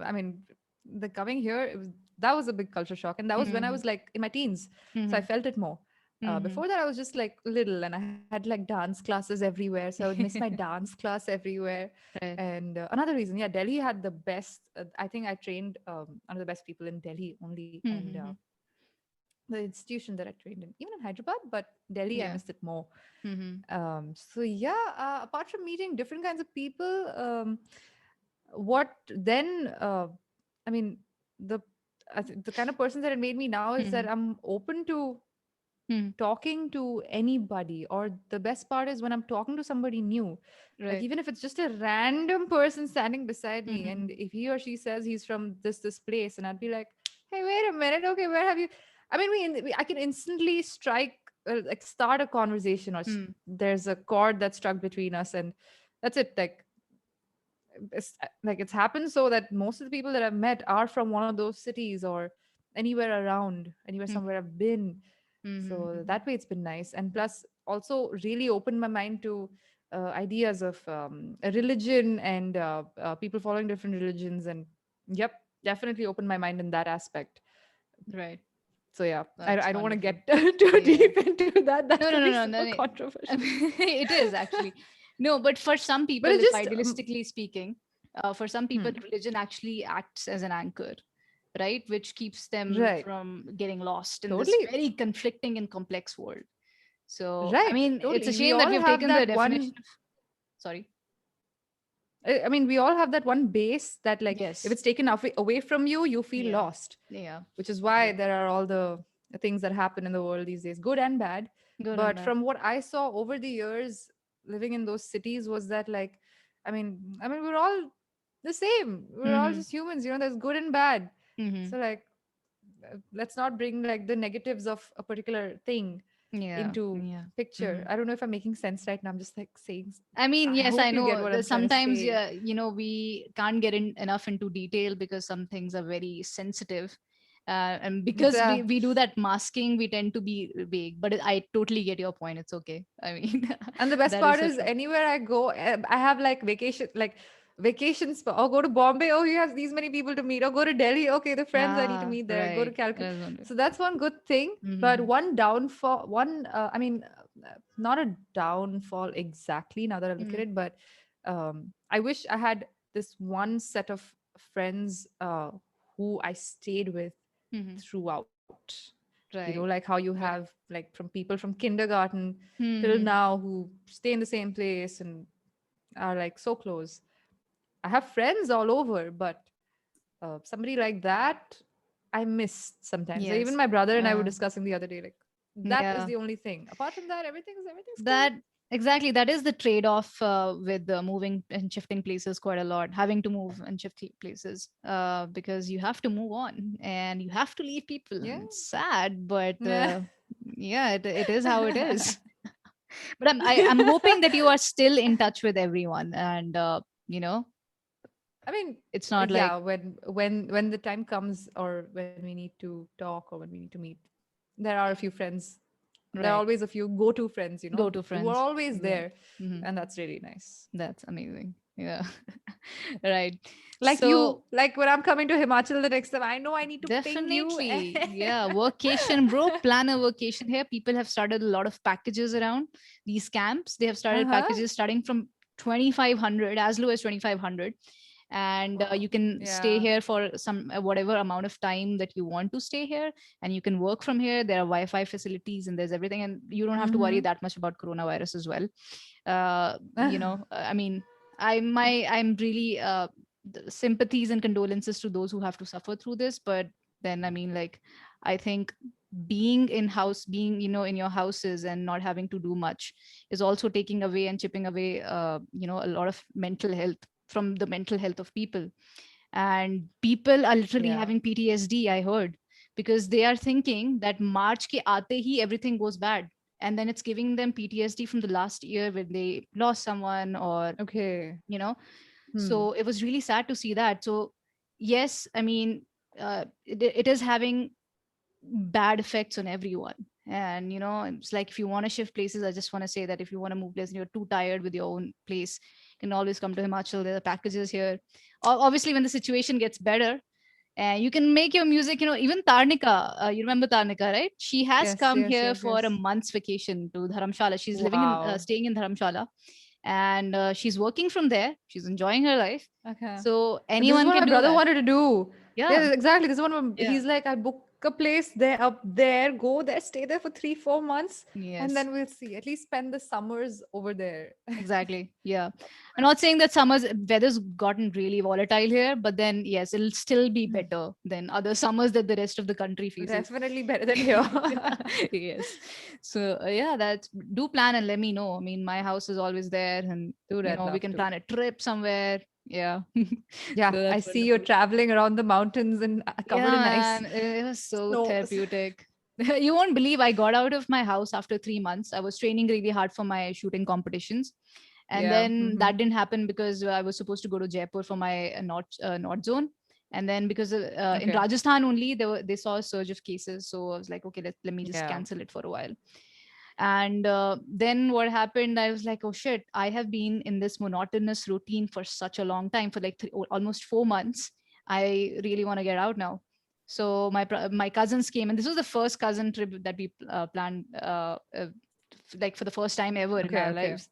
I mean, the coming here, that was a big culture shock, and that was when I Mm-hmm. was like in my teens, so I Mm-hmm. felt it more. Mm-hmm. Before that, I was just like little, and I had like dance classes everywhere, so I would miss my dance class everywhere. Right. And another reason, yeah, Delhi had the best. I think I trained under the best people in Delhi only, and Mm-hmm. the institution that I trained in, even in Hyderabad, but Delhi, I Yeah. missed it more. Mm-hmm. So yeah, apart from meeting different kinds of people, what then? I mean, the the kind of person that it made me now is that Mm-hmm. I'm open to Mm-hmm. talking to anybody. Or the best part is when I'm talking to somebody new, like Right. even if it's just a random person standing beside me, Mm-hmm. and if he or she says he's from this place, and I'd be like, hey, wait a minute, okay, where have you? I mean, I can instantly strike, like start a conversation, or Mm. there's a chord that's struck between us, and that's it. Like it's happened so that most of the people that I've met are from one of those cities, or anywhere around, anywhere somewhere I've been. So Mm-hmm. that way it's been nice, and plus also really opened my mind to ideas of a religion, and people following different religions, and yep, definitely opened my mind in that aspect. Right. So yeah, That's I don't want to wonderful. get too Yeah. deep into that. That No, could no, be no, no, super no. I controversial. mean, it is actually. No, but for some But people, it if just idealistically speaking, for some people, hmm, religion actually acts as an anchor, right? Which keeps them right, from getting lost in this totally very conflicting and complex world. So, I right, mean, it's a totally. We shame that all we've have taken the that definition one. of, sorry. I mean, we all have that one base that, like, if Yes. it's taken away from you, you feel Yeah. lost, Yeah. which is why Right. there are all the things that happen in the world these days, good and bad. Good and But bad. from what I saw over the years living in those cities, was that, like, I mean, we're all the same. We're all Mm-hmm. just humans, there's good and bad. Mm-hmm. So, like, let's not bring like the negatives of a particular thing Yeah. into Yeah. picture. Mm-hmm. I don't know if I'm making sense right now. I'm just like saying, I mean, I yes, I hope you get know what that I'm trying to sometimes, say. yeah, we can't get in enough into detail because some things are very sensitive. And because The we do that masking, we tend to be vague. But I totally get your point. It's okay. I mean, And the best that is part so is true. anywhere I go, I have like vacations, or go to Bombay. Oh, you have these many people to meet. Or go to Delhi. Okay, the friends I need to Ah, meet there. Go to right. Calcutta. That is wonderful. So that's one good thing. But Mm-hmm. one downfall, not a downfall exactly now that I look at it, but I wish I had this one set of friends who I stayed with Mm-hmm. throughout. Right. Like how you have Right. like from people from kindergarten till Mm-hmm. now who stay in the same place and are like so close. I have friends all over, but somebody like that I miss sometimes. Like, even Yes. my brother and I were Uh, discussing the other day, like that is yeah. the only thing. Apart from that, everything's cool. That exactly, that is the trade-off with moving and shifting places quite a lot, having to move and shift places, because you have to move on and you have to leave people, Yeah. and it's sad, but Yeah. yeah, it is how it is. But I'm hoping that you are still in touch with everyone, and you know I mean, it's not like yeah, when the time comes, or when we need to talk, or when we need to meet, there are a few friends. There are right, always a few go-to friends, go to who are friends, always exactly. there, Hmm. and that's really nice. That's amazing. Yeah. Right. Like So you, like when I'm coming to Himachal the next time, I know I need to ping you. definitely. Yeah. Workation, bro. Plan a workation here. People have started a lot of packages around these camps. They have started Uh-huh. packages starting from 2,500, as low as 2,500. And you can stay Yeah. here for some whatever amount of time that you want to stay here, and you can work from here. There are Wi-Fi facilities and there's everything, and you don't have to worry Mm-hmm. that much about coronavirus as well. I mean, I'm really sympathies and condolences to those who have to suffer through this. But then, I mean, like, I think being in your houses and not having to do much is also taking away and chipping away a lot of mental health, from the mental health of people. And people are literally Yeah. having PTSD, I heard, because they are thinking that March ke aate hi everything goes bad, and then it's giving them PTSD from the last year when they lost someone, or Okay. you know Hmm. so it was really sad to see that. So yes, I mean, it is having bad effects on everyone. And it's like, if you want to shift places, I just want to say that if you want to move places and you're too tired with your own place, you can always come to Himachal. There are packages here. Obviously, when the situation gets better, and you can make your music. Even Tarnika, you remember Tarnika, right? She has Yes, come yes, here yes, for a yes. month's vacation to Dharamshala. She's living in Wow. staying in Dharamshala, and she's working from there. She's enjoying her life. Okay. So This is anyone what can my do brother that. wanted to do. Yeah, Yeah, exactly. This is what yeah, he's like, I book a place there up there, go there, stay there for 3-4 months, and yes. then we'll see. At least spend the summers over there. Exactly. Yeah. I'm not saying that summer's weather's gotten really volatile here, but then yes, it'll still be better than other summers that the rest of the country faces. Definitely better than here. Yes. So yeah, that's do plan and let me know. I mean, my house is always there, and Dude, I'd we love can to. plan a trip somewhere. Yeah. Yeah, So I that's see you wonderful. traveling around the mountains and covered Yeah, in ice. man, it was so Snow. therapeutic. You won't believe I got out of my house after 3 months. I was training really hard for my shooting competitions, and Yeah. then that didn't happen because I was supposed to go to Jaipur for my north zone, and then because in Okay. Rajasthan only they saw a surge of cases, so I was like, okay, let me just Yeah. cancel it for a while. And then what happened, I was like, oh shit, I have been in this monotonous routine for such a long time, for like almost 4 months. I really want to get out now. So my cousins came, and this was the first cousin trip that we planned, like for the first time ever in Okay. our Okay. lives.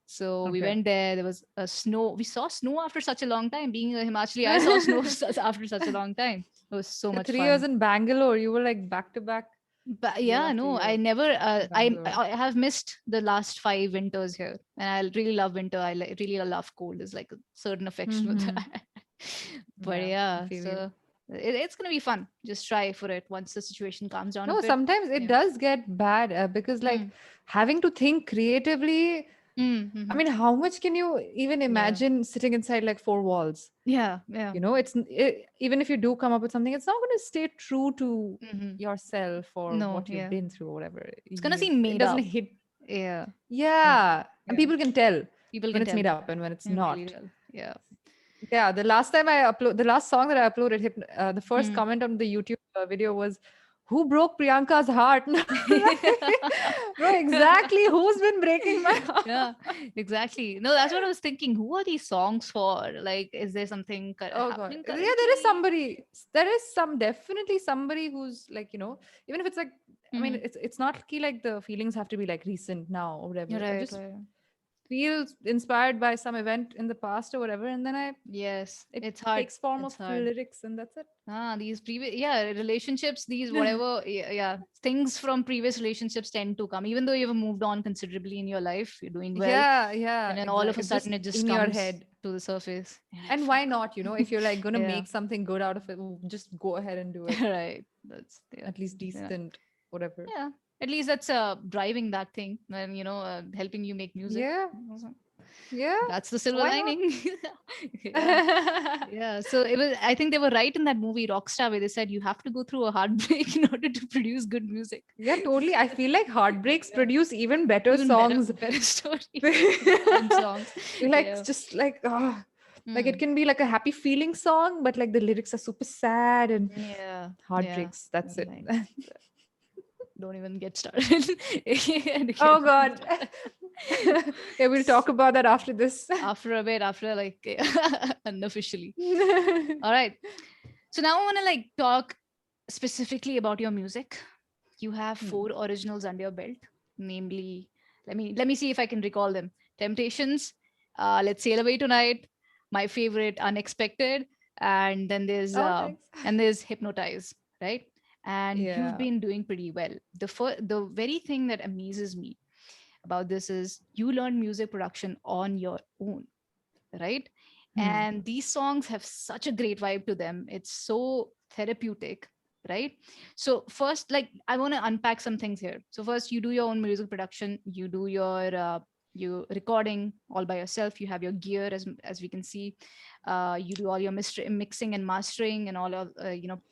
So we Okay. went there. There was a snow. We saw snow after such a long time. Being a Himachali, I saw snow after such a long time. It was so Yeah, much 3 years fun. in Bangalore, you were like back to back But year yeah, after no, I year never. in I Bangalore. I have missed the last 5 winters here, and I really love winter. Really love cold. There's like a certain affection with Mm-hmm. that. But Yeah, I yeah, feel you. so it's gonna be fun. Just try for it once the situation calms down a No, bit. sometimes it Yeah. does get bad because, like, Mm. having to think creatively. I Mm-hmm. mean, how much can you even Yeah. imagine sitting inside like four walls? Yeah. Yeah. Even if you do come up with something, it's not going to stay true to Mm-hmm. yourself or No. what you've Yeah. been through or whatever. It's gonna You seem It made doesn't up. hit. Yeah. Yeah. Yeah, and Yeah. people can tell People when can it's tell. made up and when it's Yeah, really not. well. Yeah. Yeah, the last song that I uploaded, the first Mm. comment on the YouTube video was, "Who broke Priyanka's heart?" Like, bro, exactly. Who's been breaking my heart? Yeah, exactly. No, that's what I was thinking. Who are these songs for? Like, is there something Oh god. happening Yeah, there is currently? somebody. There is definitely somebody who's like, even if it's like, I mean, Mm-hmm. it's not key like the feelings have to be like recent now or whatever. I Right, just right. feel inspired by some event in the past or whatever, and then I Yes, it it's hard. takes form of It's hard. lyrics, and that's it. These previous, yeah, relationships, these whatever, yeah, yeah, things from previous relationships tend to come, even though you've moved on considerably in your life, you're doing well, Yeah, and yeah, then all of exactly. a It's just sudden it just in your comes head. to the surface. You're like, And why fuck. not? If you're like gonna Yeah, make something good out of it, just go ahead and do it. right. That's yeah, At least yeah. decent, whatever. Yeah, at least that's driving that thing, and helping you make music. Yeah, Also, yeah. that's the silver Why not? lining. Yeah, yeah. So it was, I think they were right in that movie Rockstar, where they said you have to go through a heartbreak in order to produce good music. Yeah, totally. I feel like heartbreaks Yeah, produce even better even better songs. better stories and Feel songs. like Yeah. just like like it Mm. can be like a happy feeling song, but like the lyrics are super sad and Yeah, yeah. heartbreaks. That's it. Like, don't even get started. Oh God. Yeah, we'll talk about that after this. After a bit, after like unofficially. All right. So now I want to like talk specifically about your music. You have Hmm. 4 originals under your belt, namely, let me see if I can recall them. Temptations, Let's Sail Away Tonight, my favorite, Unexpected, and then Oh, thanks. there's Hypnotize, right? And you've Yeah. been doing pretty well. The very thing that amazes me about this is you learned music production on your own, right? Hmm. And these songs have such a great vibe to them. It's so therapeutic, right? So first, like, I want to unpack some things here. So first, you do your own music production, you do your recording all by yourself, you have your gear, as we can see, you do all your mixing and mastering and all of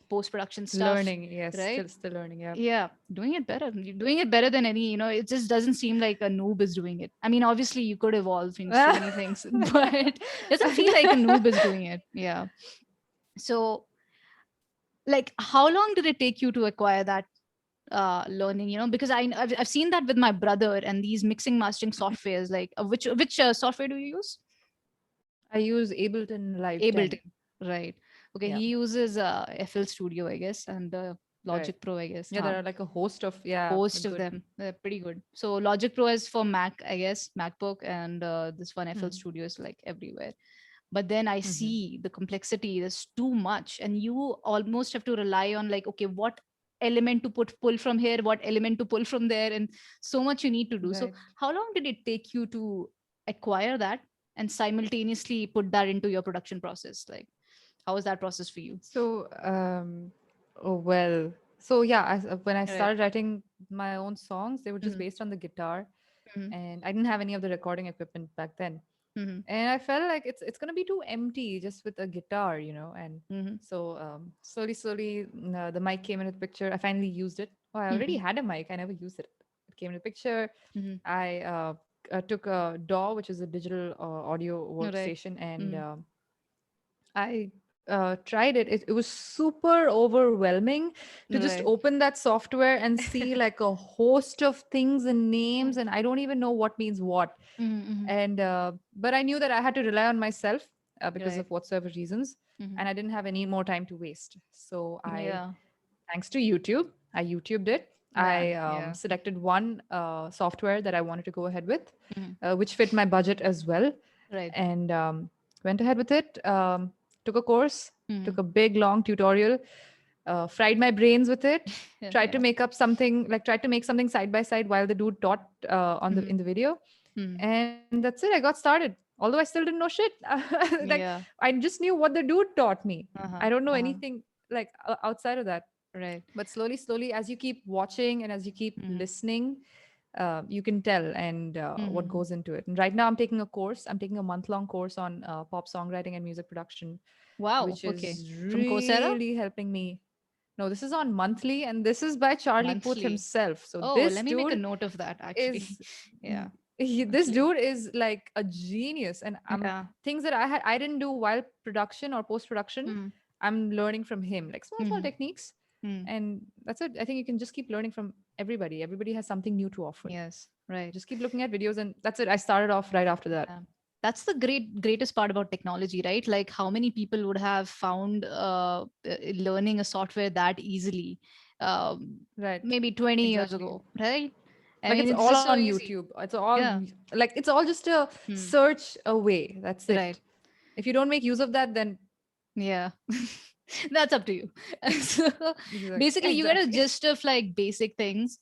post production stuff, Learning. Yes. right? Still learning. Yeah. Yeah, doing it better. You're doing it better than any, it just doesn't seem like a noob is doing it. I mean, obviously you could evolve in so many things, but it doesn't feel like a noob is doing it. Yeah. So like how long did it take you to acquire that learning, because I've seen that with my brother and these mixing mastering softwares, like which software do you use? I use Ableton Live 10. Ableton, right? Okay, Yeah, he uses FL Studio, I guess, and right. Logic Pro, I guess. Yeah, there are like a host of, yeah, Host of good. them, they're pretty good. So Logic Pro is for Mac, I guess, MacBook, and this one FL Hmm. Studio is like everywhere. But then I Hmm. see the complexity, there's too much, and you almost have to rely on, like, okay, what element to pull from here, what element to pull from there, and so much you need to do. So Right. how long did it take you to acquire that and simultaneously put that into your production process? Like, how was that process for you? So, oh well. So yeah, when I Right. started writing my own songs, they were just Mm-hmm. based on the guitar, Mm-hmm. and I didn't have any of the recording equipment back then. Mm-hmm. And I felt like it's gonna be too empty just with a guitar, And Mm-hmm. so slowly, the mic came into the picture. I finally used it. Oh, I already Mm-hmm. had a mic. I never used it. It came into the picture. Mm-hmm. I took a DAW, which is a digital audio Right. workstation, and Mm-hmm. I tried it. It was super overwhelming to just Right. open that software and see like a host of things and names, and I don't even know what means what. Mm-hmm. And but I knew that I had to rely on myself because Right. of whatsoever reasons, Mm-hmm. and I didn't have any more time to waste. So I, Yeah. thanks to YouTube, I YouTubed it. I Yeah. selected one software that I wanted to go ahead with, Mm-hmm. which fit my budget as well, Right. and went ahead with it. Took a course, Mm-hmm. took a big long tutorial, fried my brains with it. Yeah. Tried to Yeah. make up something, like tried to make something side by side while the dude taught on the Mm-hmm. in the video, Mm-hmm. and that's it. I got started. Although I still didn't know shit. Like Yeah. I just knew what the dude taught me. Uh-huh. I don't know Uh-huh. anything like outside of that. Right. But slowly, as you keep watching and as you keep Mm-hmm. listening, you can tell and what Mm-hmm. goes into it. And right now, I'm taking a course. I'm taking a month-long course on pop songwriting and music production, Wow. which Okay. is From Coursera? really helping me. No, this is on monthly, and this is by Charlie Puth Monthly. himself. So Oh, this let me make a dude note of that actually. is Yeah. this Monthly. dude is like a genius, and Yeah. things that I didn't do while production or post production, Mm-hmm. I'm learning from him, like small Mm-hmm. techniques, Mm. and that's it. I think you can just keep learning from everybody. Everybody has something new to offer. Yes. Right. Just keep looking at videos, and that's it. I started off right after that. Yeah. That's the greatest part about technology, right? Like how many people would have found learning a software that easily, Right, maybe 20 years exactly. ago, right? I Like mean, it's it's all just so on easy. YouTube. It's all Yeah. like it's all just a Hmm. search away. That's Right. it. If you don't make use of that, then Yeah. That's up to you. So basically you get a exactly. gist of like basic things,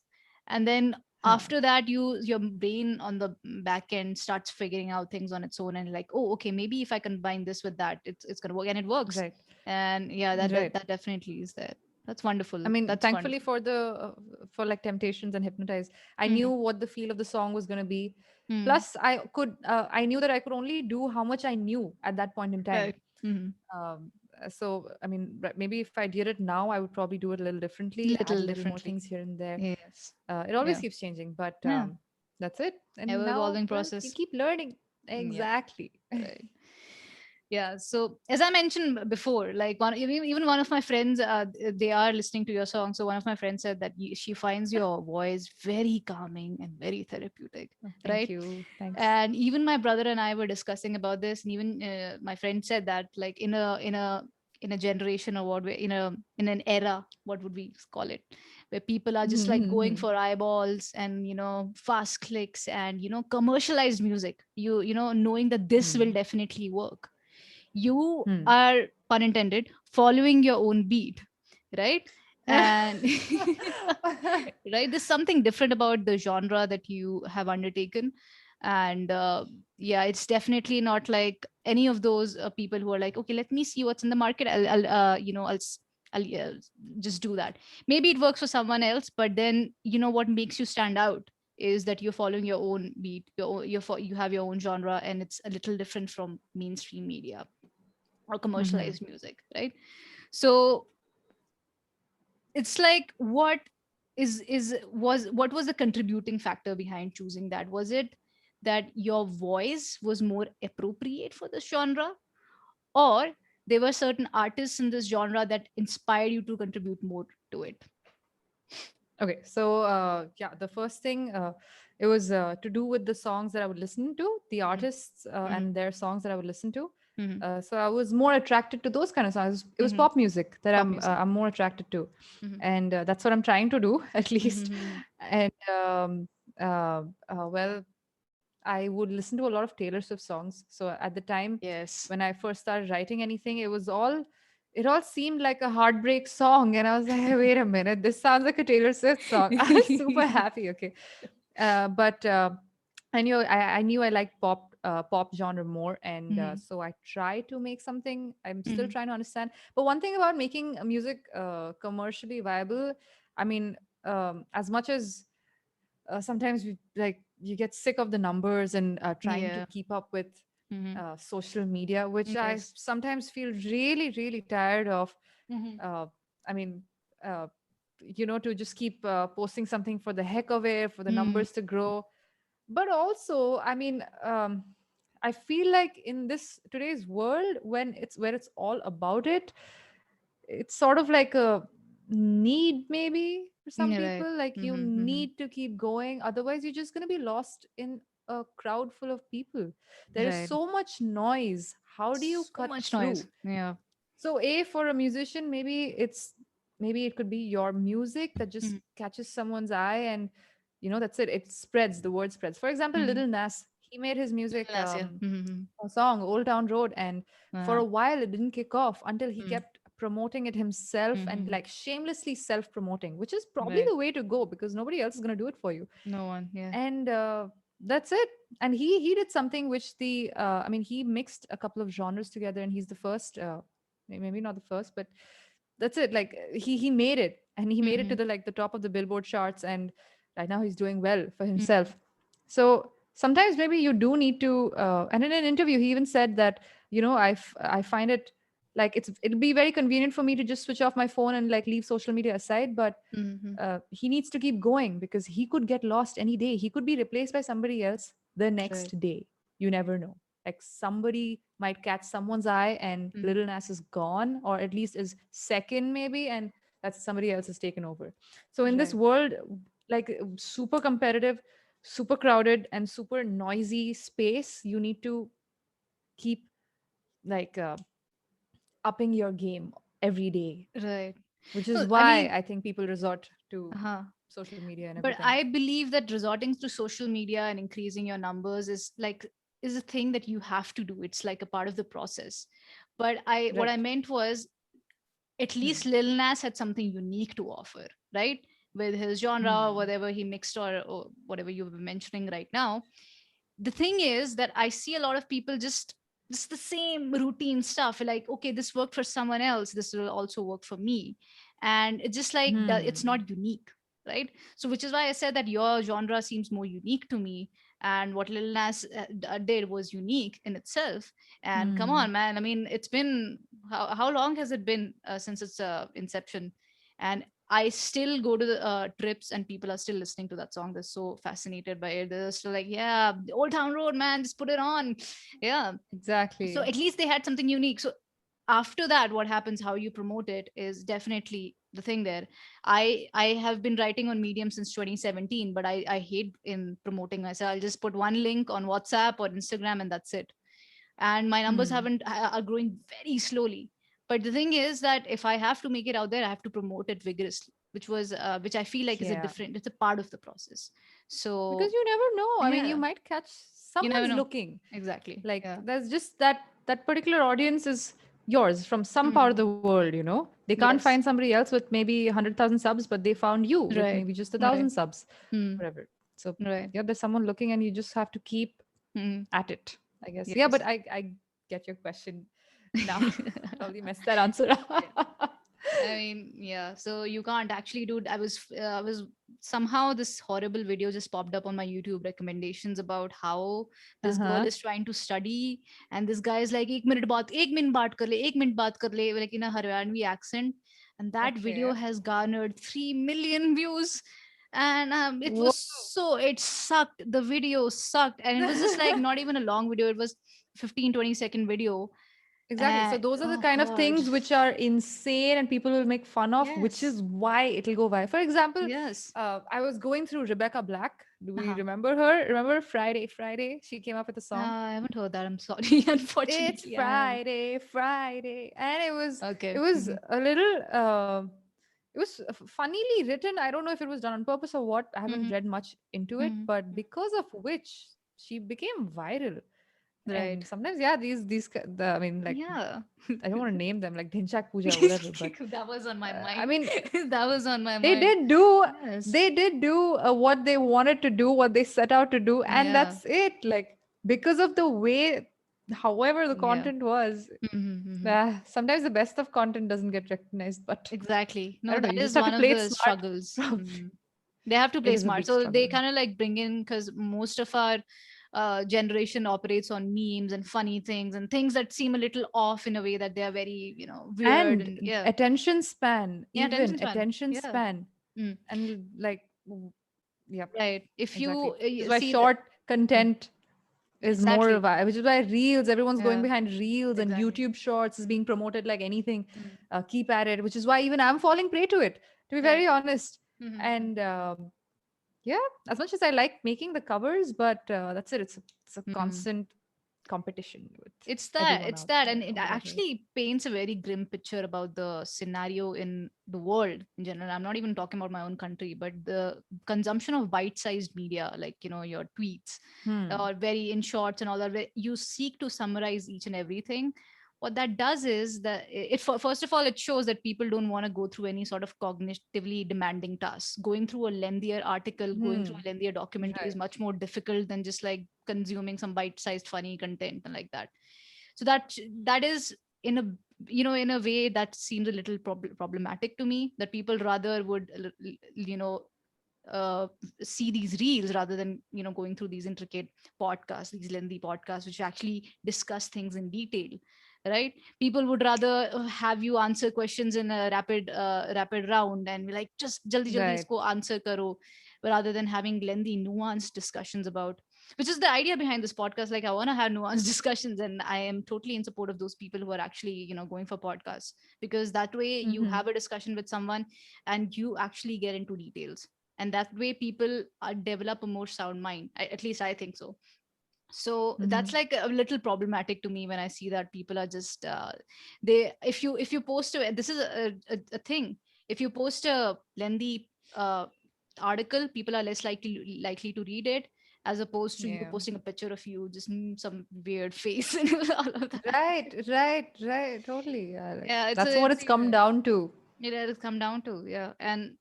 and then Huh. after that your brain on the back end starts figuring out things on its own, and like, oh, okay, maybe if I combine this with that, it's gonna work, and it works. Right. And yeah, that Right. that definitely is there. That's I wonderful. mean, That's thankfully wonderful. for the for like Temptations and Hypnotize, I knew Mm-hmm. what the feel of the song was going to be. Mm. Plus, I knew that I could only do how much I knew at that point in time. Right. Mm-hmm. So I mean, maybe if I did it now, I would probably do it a little differently, add a Little little more differently. things here and there. Yes. It always Yeah. keeps changing, but Yeah. that's it. And Ever now, evolving well, you process. keep learning. Yeah. Exactly. Right. Yeah, so as I mentioned before, like even one of my friends, they are listening to your song. So one of my friends said that she finds your voice very calming and very therapeutic, Oh, thank right? you. Thanks. And even my brother and I were discussing about this, and even my friend said that, like, in a generation, or what in an era, what would we call it, where people are just like going for eyeballs and fast clicks and commercialized music, knowing that this will Hmm. definitely work, you Hmm. are, pun intended, following your own beat, right? And right, there's something different about the genre that you have undertaken. And yeah, it's definitely not like any of those people who are like, okay, let me see what's in the market, I'll just do that. Maybe it works for someone else, but then what makes you stand out is that you're following your own beat, you have your own genre, and it's a little different from mainstream media or Hmm. commercialized music, right? So it's like, what was the contributing factor behind choosing that? Was it that your voice was more appropriate for the genre, or there were certain artists in this genre that inspired you to contribute more to it? Okay, so yeah, the first thing, it was to do with the songs that I would listen to, the Mm-hmm. artists Mm-hmm. and their songs that I would listen to. Mm-hmm. So I was more attracted to those kind of songs. It was Mm-hmm. pop music that Pop music. I'm more attracted to, Mm-hmm. and that's what I'm trying to do at least. Mm-hmm. And well, I would listen to a lot of Taylor Swift songs. So at the time Yes. when I first started writing anything, it all seemed like a heartbreak song. And I was like, "Hey, wait a minute, this sounds like a Taylor Swift song." I was super happy. Okay. But I knew I liked pop genre more. And Mm-hmm. so I tried to make something. I'm still Mm-hmm. trying to understand. But one thing about making music commercially viable, I mean, as much as sometimes you get sick of the numbers and trying to Yeah. keep up with Mm-hmm. social media, which I Yes. sometimes feel really really tired of. Mm-hmm. uh, I mean, uh, to just keep posting something for the heck of it, for the Mm-hmm. numbers to grow. But also, I mean, I feel like in this today's world, when it's all about it, it's sort of like a need maybe for some Yeah, right. people. Like, you Mm-hmm. Mm-hmm. need to keep going, otherwise you're just going to be lost in a crowd full of people. There is Right. so much noise. How do you So cut much noise. through? Yeah. So for a musician, maybe it could be your music that just Mm-hmm. catches someone's eye, and that's it. It spreads, the word spreads. For example, Mm-hmm. Little Nas, he made his music, Last year. Mm-hmm. a song, Old Town Road, and for Uh-huh. a while it didn't kick off until he Mm-hmm. kept promoting it himself and Mm-hmm. like shamelessly self promoting, which is probably Right. the way to go because nobody else is going to do it for you. No one. Yeah. And that's it. And he did something which I mean, he mixed a couple of genres together, and he's the first, maybe not the first, but that's it. Like, he made it, and he made it Mm-hmm. to the top of the Billboard charts, and right now he's doing well for Mm-hmm. himself. So sometimes maybe you do need to, and in an interview he even said that, I find it like it'll be very convenient for me to just switch off my phone and like leave social media aside, but Mm-hmm. he needs to keep going because he could get lost any day. He could be replaced by somebody else the Right. next day. You never know. Like, somebody might catch someone's eye and Mm-hmm. Little Nas is gone, or at least is second, maybe, and that's somebody else has taken over. So in this Right. world, like, super competitive, super crowded, and super noisy space, you need to keep like upping your game every day, Right. which is No, I why mean, I think people resort to uh-huh. social media and But everything. I believe that resorting to social media and increasing your numbers is a thing that you have to do. It's like a part of the process. But I what I Right. meant was, at Hmm. least Lil Nas had something unique to offer, right? With his genre, Hmm. whatever he mixed, or whatever you were mentioning right now. The thing is that I see a lot of people just the same routine stuff. Like, okay, this worked for someone else, this will also work for me, and it's just like it's Hmm. not unique, right? So which is why I said that your genre seems more unique to me, and what Lil Nas did was unique in itself. And come Hmm. on, man, I mean, it's been how long has it been since its inception? And I still go to the trips, and people are still listening to that song. They're so fascinated by it. They're still like, yeah, the Old Town Road, man, just put it on. Yeah. So Exactly. at least they had something unique. So after that, what happens, how you promote it, is definitely the thing there. I have been writing on Medium since 2017, but I hate in promoting myself. I'll just put one link on WhatsApp or Instagram, and that's it. And my numbers Hmm. haven't are growing very slowly. But the thing is that if I have to make it out there, I have to promote it vigorously, which I feel like is a Yeah. different, it's a part of the process. Because So you never know. I mean, you yeah, might catch you never someone's know. looking. Exactly. Like, Yeah. there's just that particular audience is yours from some part of Mm. the world. They can't find Yes. somebody else with maybe 100,000 subs, but they found you with Right. maybe just a Right. thousand subs, Mm. whatever. So Right. yeah, there's someone looking, and you just have to keep Mm. at it, I guess. Yeah, Yes. but I get your question now. Probably messed that answer Yeah. up. I mean, yeah. So you can't actually do it. I was somehow, this horrible video just popped up on my YouTube recommendations about how this girl Uh-huh. is trying to study, and this guy is like, एक minute बात कर ले, एक minute बात कर ले, like in a Haryanvi accent, and that video Okay. has garnered 3 million views, and Whoa. it sucked. The video sucked, and it was just like not even a long video. It was 15-20 second video, Exactly. So those are the Oh kind of God. things which are insane and people will make fun of, which Yes. is why it'll go viral. For example, Yes. I was going through Rebecca Black. Do we Uh-huh. remember her? Remember Friday, Friday? She came up with a song. I haven't heard that. I'm sorry. It's Unfortunately, I haven't. Friday, Friday, and it Okay. was a little it was funnily written. I don't know if it was done on purpose or what. I haven't Mm-hmm. read much into it, Mm-hmm. but because of which she became viral. Right. And sometimes, yeah, I mean, like, Yeah. I don't want to name them like Dhinchak Puja or whatever, but That was on my I mind. mean, That was on my they mind. did do Yes. they did do what they wanted to do, what they set out to do, and Yeah. that's it. Like, because of the way, however the Yeah. content was, Mm-hmm. Mm-hmm. sometimes the best of content doesn't get recognized. But Exactly. I No, don't know. that You just is have to one of play it the smart. struggles. Probably Mhm. They have to it play is a smart. big So they struggle. kind of like bring in, because most of our generation operates on memes and funny things and things that seem a little off in a way that they are very, weird And and yeah. attention span, Yeah, even attention span. attention Yeah. span, Mm. and like, yeah, Right. If exactly. you Which is why see the short content is more exactly. which is why reels, everyone's going Yeah, behind reels, and exactly. YouTube shorts is being promoted like anything. Mm. Keep at it, which is why even I'm falling prey to it, to be Right. very honest. Mm-hmm. And yeah, as much as I like making the covers, but that's it. It's a Mm. constant competition with It's that, everyone it's out that, there and it or whatever. actually paints a very grim picture about the scenario in the world in general. I'm not even talking about my own country, but the consumption of bite-sized media, like your tweets, Hmm. or very in shorts and all that, where you seek to summarize each and everything. What that does is that first of all, it shows that people don't want to go through any sort of cognitively demanding tasks. Going through a lengthier article, going through Hmm. a lengthier documentary is Right. much more difficult than just like consuming some bite-sized funny content and like that. So that is in a in a way that seems a little problematic to me, that people rather would uh, see these reels rather than going through these intricate podcasts, these lengthy podcasts which actually discuss things in detail, right? People would rather have you answer questions in a rapid round and be like, just jaldi jaldi Right. isko answer karo, rather than having lengthy nuanced discussions about, which is the idea behind this podcast. Like, I want to have nuanced discussions, and I am totally in support of those people who are actually going for podcasts, because that way you Mm-hmm. have a discussion with someone and you actually get into details, and that way people develop a more sound mind. At least I think so. So Mm-hmm. that's like a little problematic to me when I see that people are just they if you post this is a thing. If you post a lengthy article, people are less likely to read it, as opposed to you Yeah. posting a picture of you just some weird face and all of that. Right. Right. Right. Totally. Yeah. Like, Yeah, that's what it's it's come down to. it has come down to, yeah. And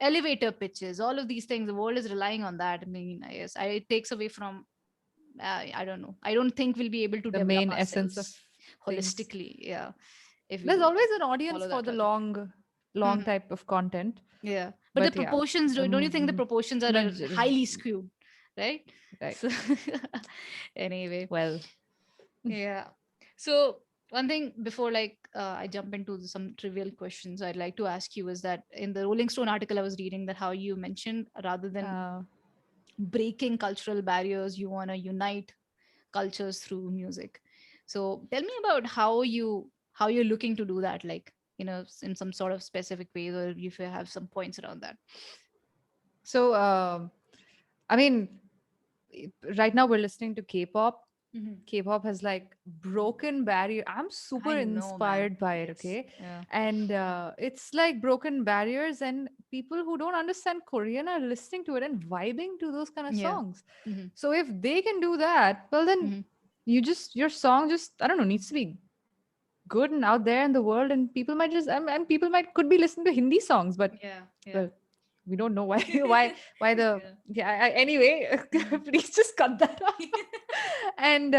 elevator pitches, all of these things, the world is relying on that. I mean, yes, it takes away from I don't know. I don't think we'll be able to The develop main essence of ourselves things. holistically. Yeah, if There's we always an audience follow for that the logic. long Mhm. type of content. Yeah, but the But yeah, proportions. Don't you think the proportions are major, highly skewed, right? right. So anyway, Well, yeah. So one thing before like I jump into some trivial questions I'd like to ask you is that in the Rolling Stone article I was reading, that how you mentioned rather than uh, breaking cultural barriers, you want to unite cultures through music. So tell me about how you're looking to do that, like in some sort of specific ways, or if you have some points around that. so I mean, right now we're listening to K-pop. Hmm. K-pop has like broken barrier. I'm super I know, man. inspired by it, Yes. okay? Yeah. And it's like broken barriers, and people who don't understand Korean are listening to it and vibing to those kind of Yeah. songs. Hmm. So if they can do that, well then Hmm. your song just, I don't know, needs to be good and out there in the world, and people might just and people might could be listening to Hindi songs, but Yeah. Yeah. well, we don't know why why the Yeah. yeah anyway. Mhm. Please just cut that out. And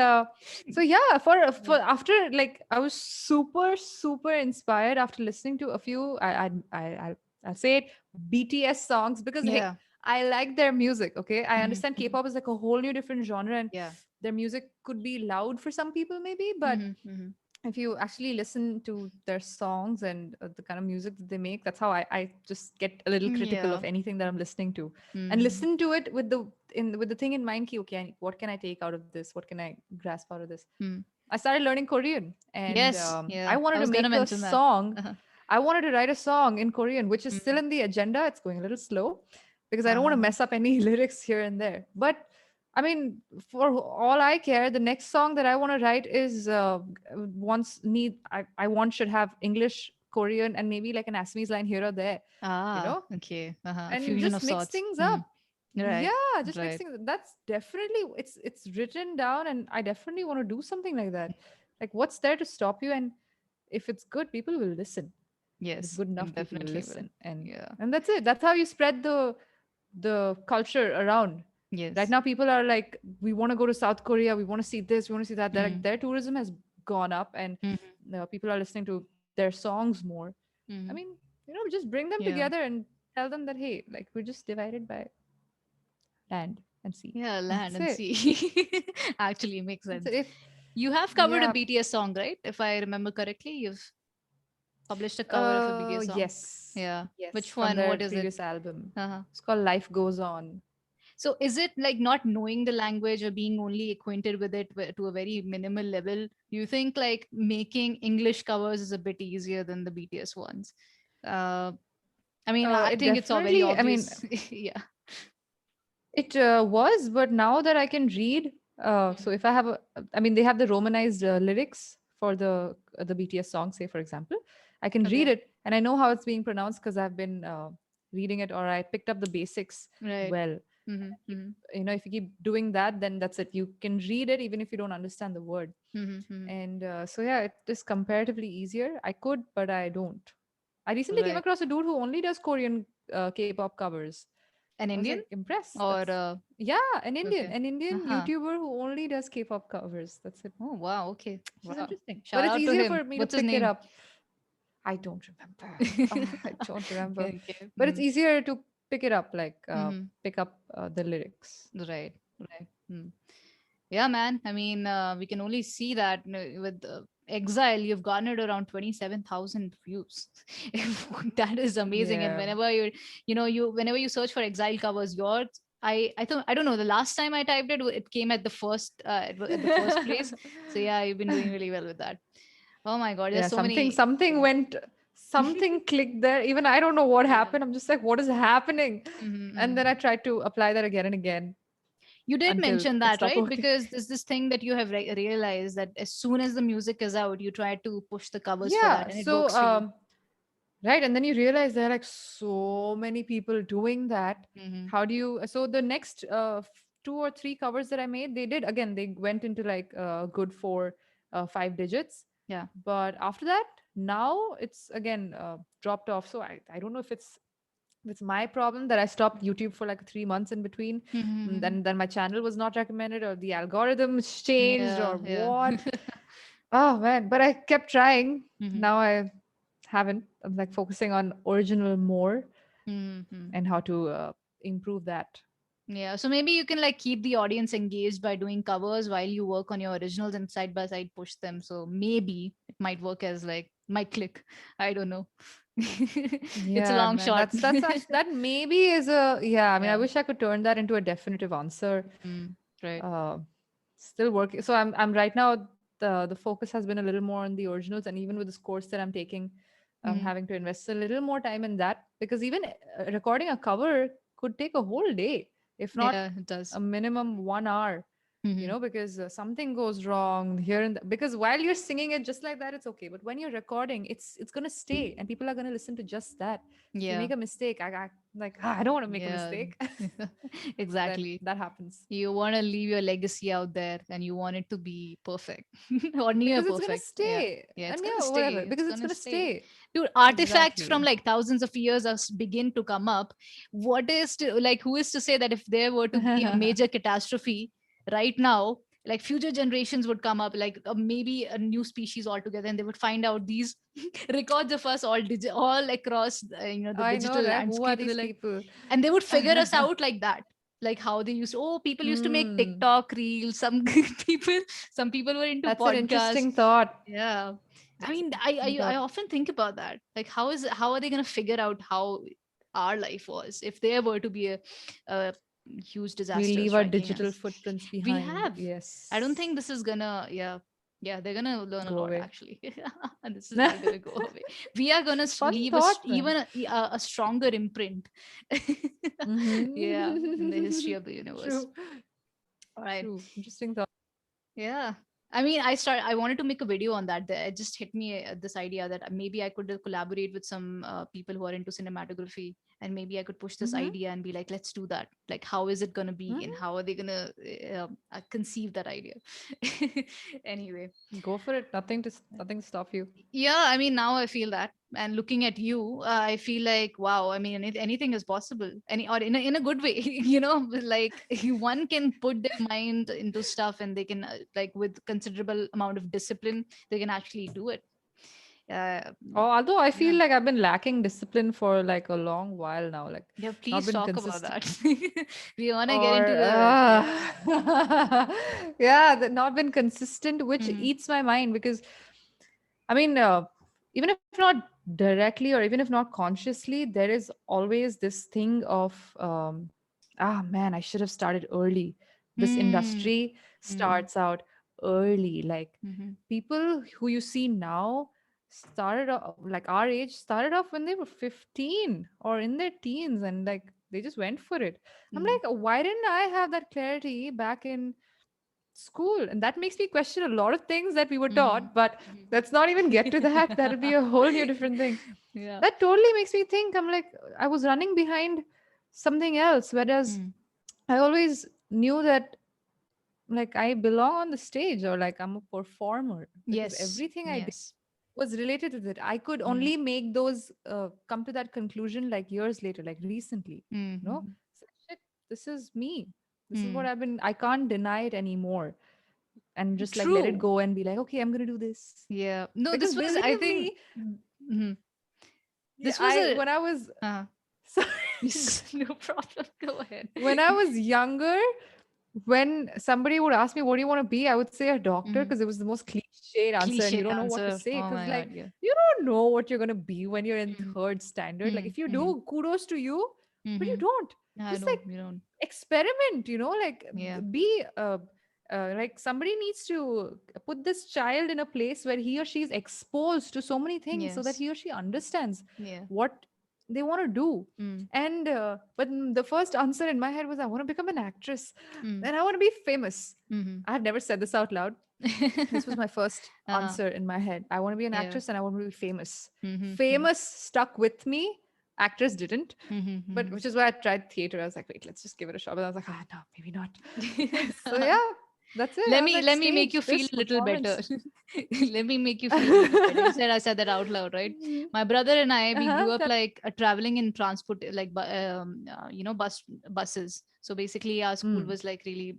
so yeah, for Yeah. after, like, I was super inspired after listening to a few, I'll say it, BTS songs, because hey, Yeah. I like their music, okay? I Mhm, understand mhm. K-pop is like a whole new different genre, and Yeah. their music could be loud for some people maybe, but Mhm, mhm. if you actually listen to their songs and the kind of music that they make, that's how I just get a little critical Yeah. of anything that I'm listening to, and Mhm. listen to it with the thing in mind, ki, okay, what can I take out of this, what can I grasp out of this. Mm. I started learning Korean, and Yes, I yeah. wanted I to was gonna make a mention that. song. Uh-huh. I wanted to write a song in Korean, which is still Mm. in the agenda. It's going a little slow because I don't want to Uh-huh. mess up any lyrics here and there. But I mean, for all I care, the next song that I want to write is once need I want should have English, Korean, and maybe like an Assamese line here or there, you Ah, know, okay. Uh-huh. A and fusion just of mix sorts. things Mm. up. Right. Yeah, just mix Right. things. That's definitely it's written down, and I definitely want to do something like that. Like, what's there to stop you? And if it's good, people will listen. If it's Yes, good enough, people will definitely will. listen, and Yeah. that's it. That's how you spread the culture around. Right Yes. now, people are like, we want to go to South Korea, we want to see this, we want to see that. They're like, Mm. their tourism has gone up, and Mm-hmm. people are listening to their songs more. I Mm-hmm. mean, just bring them Yeah. together and tell them that, hey, like, we're just divided by land and sea. Yeah, land That's and it. sea. Actually makes That's it. sense. If You have covered a yeah, BTS song, right? If I remember correctly, you've published a cover of a BTS song. Yeah. yes, Which from one? their What is it? previous album. Uh-huh. It's called Life Goes On. So is it like not knowing the language or being only acquainted with it to a very minimal level? Do you think like making English covers is a bit easier than the BTS ones? Uh, I mean, I It think it's all very definitely. I mean, obvious. Yeah. it was, but now that I can read, so if I have I mean, they have the romanized lyrics for the BTS song, say for example, I can read Okay. it and I know how it's being pronounced because I've been reading it, or I picked up the basics Right. well. Mm-hmm. Keep, Mm-hmm. if you keep doing that, then that's it. You can read it even if you don't understand the word. Mm-hmm. And so yeah, it is comparatively easier. I could, but I don't. I recently came Right. across a dude who only does Korean K-pop covers. An I was Indian like impressed. or That's yeah, okay. An Indian Uh-huh. YouTuber who only does K-pop covers. That's it. Oh wow. Okay. Which is Wow. interesting. But Shout it's out to easier him. for me to What's his pick it name? up. I don't remember. I don't remember. Okay. But it's Mm-hmm. easier to pick it up, like Mm-hmm. pick up the lyrics. Right. Right. Mm. Yeah, man. I mean, we can only see that with Exile, you've garnered around 27,000 views. That is amazing. And Yeah. whenever whenever you search for Exile covers, I thought, I don't know, the last time I typed it, it came at the at the first place. So yeah, you've been doing really well with that. Oh my God, there's Yeah, so many. something Yeah. went, something clicked there. Even I don't know what Yeah. happened. I'm just like, what is happening? And Mm-hmm. then I tried to apply that again and again You did until mention it that, stopped right? working. Because there's this thing that you have realized that as soon as the music is out, you try to push the covers for that, Yeah. and it So works for you. right, and then you realize there are like so many people doing that. Mm-hmm. How do you? So the next two or three covers that I made, they did again. They went into like good for 5 digits, Yeah. but after that, now it's again dropped off. So I don't know if it's my problem that I stopped YouTube for like 3 months in between. Mm-hmm. Then my channel was not recommended, or the algorithms changed, or Yeah. Yeah. what. Oh man, but I kept trying. Mm-hmm. Now I haven't. I'm like focusing on original more Mm-hmm. and how to improve that. Yeah. So maybe you can like keep the audience engaged by doing covers while you work on your originals and side by side push them. So maybe it might work as like might click. I don't know. It's a Yeah, long man. shot. That's actually, that maybe is a, yeah. I mean, I Yeah. wish I could turn that into a definitive answer. Mm, right. Uh, Still working. So I'm right now, the focus has been a little more on the originals, and even with this course that I'm taking, I'm Mm, having to invest a little more time in that, because even recording a cover could take a whole day, if not yeah, it does. a minimum 1 hour. Mm-hmm. Because something goes wrong here and because while you're singing it just like that, it's okay, but when you're recording, it's gonna stay and people are gonna listen to just that. If you Yeah. make a mistake, I like, I don't want to make a Yeah. mistake. So then Exactly. that happens You want to leave your legacy out there and you want it to be perfect or near because it's gonna perfect. Yeah. stay. Yeah, it's And gonna yeah, whatever, stay. It's because it's gonna gonna stay. stay. Dude, artifacts from Exactly. like thousands of years begin to come up. What is to like who is to say that if there were to be a major catastrophe right now, like future generations would come up, like maybe a new species altogether, and they would find out these records of us all across the I know, digital right? Who are landscape, and these they're like, people? and they would figure us out like that, like how they used people used to make Hmm, TikTok reels, some people some people were into that's an podcasts. interesting thought. Yeah. I That's an mean, interesting I thought. often think about that, like how are they going to figure out how our life was if there were to be a huge We disaster leave our striking digital us. footprints We behind. have. I don't Yes. think this is gonna, yeah, Yeah, they're gonna learn a go lot away. actually. And this is not gonna go away. We are gonna Fun leave thought, man. even a stronger imprint. Yeah, in the history of the universe. True, All right. true. Interesting thought. Yeah. I mean, I wanted to make a video on that. It just hit me this idea that maybe I could collaborate with some people who are into cinematography, and maybe I could push this Mm-hmm. idea and be like, let's do that. Like, how is it going to be, and how are they going to conceive that idea? Anyway, Go for it. Nothing to stop you. yeah, I mean, now I feel that. And looking at you, I feel like, wow, I mean, anything is possible. Or in a good way, like one can put their mind into stuff and they can, like, with considerable amount of discipline, they can actually do it. Uh, Oh, although I yeah. feel like I've been lacking discipline for like a long while now, like Yeah, not please been talk about consistent that. We want to get into or the, yeah. yeah, not been consistent, which Mhm. eats my mind because I mean, even if not directly or even if not consciously, there is always this thing of, man, I should have started early. This Mm, industry mm, starts out early. Like mhm, people who you see now started like our age started off when they were 15 or in their teens and like they just went for it. I'm mm, like, why didn't I have that clarity back in school? And that makes me question a lot of things that we were mhm, taught, but mhm. let's not even get to that. That'll be a whole new different thing. Yeah. That totally makes me think, I'm like, I was running behind something else, whereas Mm. I always knew that like I belong on the stage or like I'm a performer because Yes. everything I did Yes. was related to that. I could Mm, only make those come to that conclusion like years later, like recently. You know, mhm, so, shit, this is me. This is what mm. I've been. I can't deny it anymore, and just like let it True. go and be like, okay, I'm gonna do this Yeah. No, because this was, I believe think, me, mhm. yeah, This was I a, when I was uh, sorry, yes, no problem. Go ahead. when I was younger, when somebody would ask me, what do you want to be? I would say a doctor Mhm. because it was the most cliched answer and you Cliche don't know what to answer. say Oh because, my like, God. Yeah. you don't know what you're going to be when you're in Mm, third standard. Like, mm, if you mhm, do, kudos to you, but you mhm. don't. I Just know. like You don't. experiment, like Yeah. be like somebody needs to put this child in a place where he or she is exposed to so many things so that Yes. he or she understands Yeah. what they want to do. Mm, And but the first answer in my head was I want to become an actress mm, and I want to be famous. mhm. I have never said this out loud. This was my first Uh, answer in my head. I want to be an yeah. actress and I want to be famous. Mhm, mhm, Famous stuck with me. Actress didn't, mhm, but mhm. which is why I tried theater. I was like, wait, let's just give it a shot. But I was like, no, maybe not. So yeah, that's it. I was like, Let me make stage, you feel this a little better. performance. Let me make you feel a little better. You said I said that out loud, right? Mhm. My brother and I, we grew up That, like traveling in transport, like buses. So basically, our school mm, was like really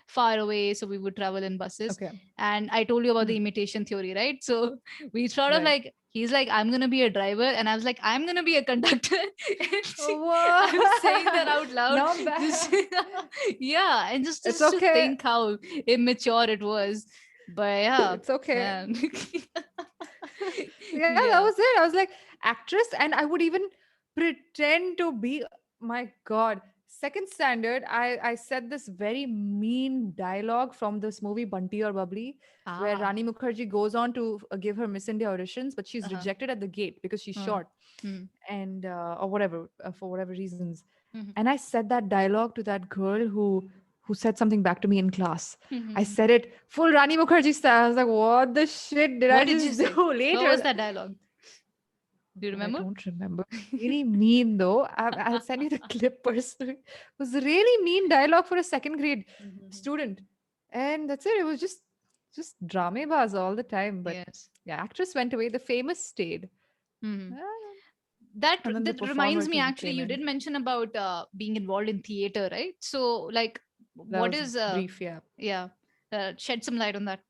far away, so we would travel in buses. okay. And I told you about the Mm, imitation theory, right? So we sort of right. like, he's like, I'm gonna be a driver, and I was like, I'm gonna be a conductor. And I'm saying that Whoa. out loud, Not just bad. yeah, and It's just to okay. think how immature it was. But yeah, It's okay. man. Yeah, that Yeah. was it. I was like, actress, and I would even pretend to be, my God. Second standard, I said this very mean dialogue from this movie Bunty or Bubbly, where Ah. Rani Mukherjee goes on to give her Miss India auditions, but she's Uh-huh. rejected at the gate because she's Uh, short mm, and or whatever for whatever reasons. mhm, And I said that dialogue to that girl who said something back to me in class. I mhm. said it full Rani Mukherjee style. I was like, what the shit did I What did you just say? do? What Later, was that dialogue? Do you God, I remember? don't remember. Really mean though. I'll send you the clip personally. It was really mean dialogue for a second grade Mhm. student, and that's it. It was just drama bars all the time. But Yes. yeah, actress went away. The famous stayed, Mhm. Ah, That and then the that reminds performer me, thing actually, came you did in. mention about being involved in theater, right? So, like, That what was is brief, yeah. yeah, shed some light on that.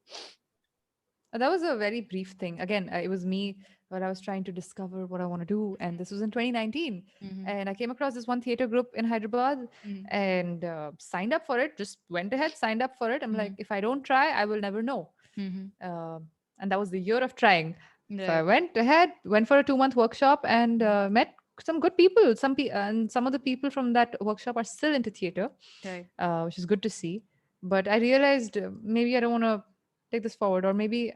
That was a very brief thing. Again, it was me when I was trying to discover what I want to do. And this was in 2019. Mm-hmm. And I came across this one theater group in Hyderabad Mm-hmm. and signed up for it. Just went ahead, signed up for it. I'm like, Mm-hmm. if I don't try, I will never know. Mm-hmm. And that was the year of trying. So I Right. went ahead, went for a 2-month workshop and Mm-hmm. met some good people. And some of the people from that workshop are still into theater, Right. which is good to see. But I realized maybe I don't want to take this forward, or maybe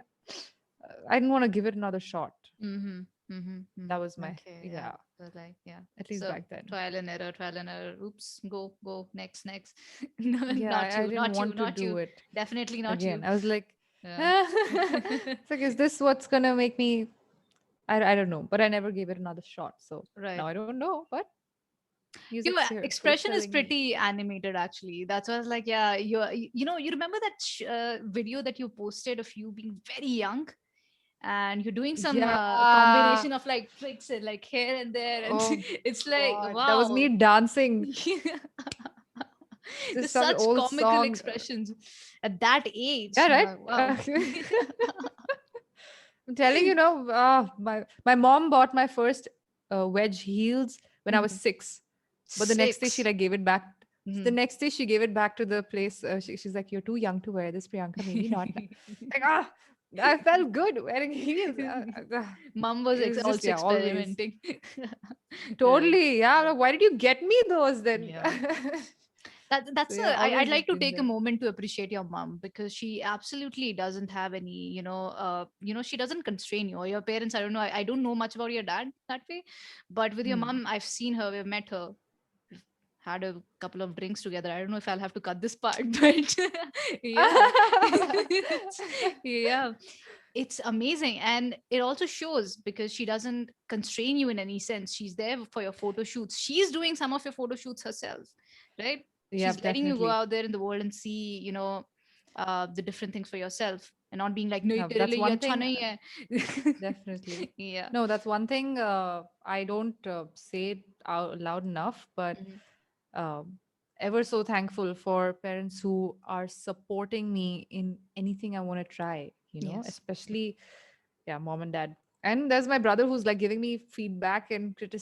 I didn't want to give it another shot. Mm-hmm. Mm-hmm. That was Mm-hmm. my, Okay. Yeah. yeah, So like, yeah. at least So back then. trial and error, trial and error. Oops. Go, go. Next, next. No, Yeah, not I you. didn't Not you. want to Not do you. it Definitely not again. you. I was like, Yeah. it's like, is this what's gonna make me? I don't know, but I never gave it another shot. So now Right. I don't know, but Your music's here expression is fulfilling me. pretty animated, actually. That's why I was like, yeah, you know, you remember that video that you posted of you being very young and you're doing some Yeah. combination of like tricks and like here and there, and Oh it's like, God, that was me wow. dancing There's just some such old comical song. expressions at that age. Yeah, I'm right. like, wow. I'm telling you, no. My mom bought my first wedge heels when I was Mhm. 6, but the next day she 6. like gave it back. The Mhm. next day she gave it back to the place. She's like, "You're too young to wear this, Priyanka. Maybe not." Like, I felt good wearing heels. Mom was It was just, also yeah, always experimenting. Right. totally, yeah. Yeah. Like, why did you get me those then? Yeah. So That's yeah, I'd always like just to been take a there. moment to appreciate your mom, because she absolutely doesn't have any, she doesn't constrain you or your parents. I don't know. I don't know much about your dad that way, but with your Hmm. mom, I've seen her, we've met her, had a couple of drinks together. I don't know if I'll have to cut this part, but yeah. Yeah, it's amazing, and it also shows because she doesn't constrain you in any sense. She's there for your photo shoots. She's doing some of your photo shoots herself, right? Yeah, She's letting you go definitely. out there in the world and see, the different things for yourself, and not being like, no, That's tere one liye ye thing. acha nahi hai. Definitely. Yeah. No, that's one thing I don't say it out loud enough, but Mhm. um, ever so thankful for parents who are supporting me in anything I want to try, Yes. especially, yeah, mom and dad. And there's my brother who's like giving me feedback and like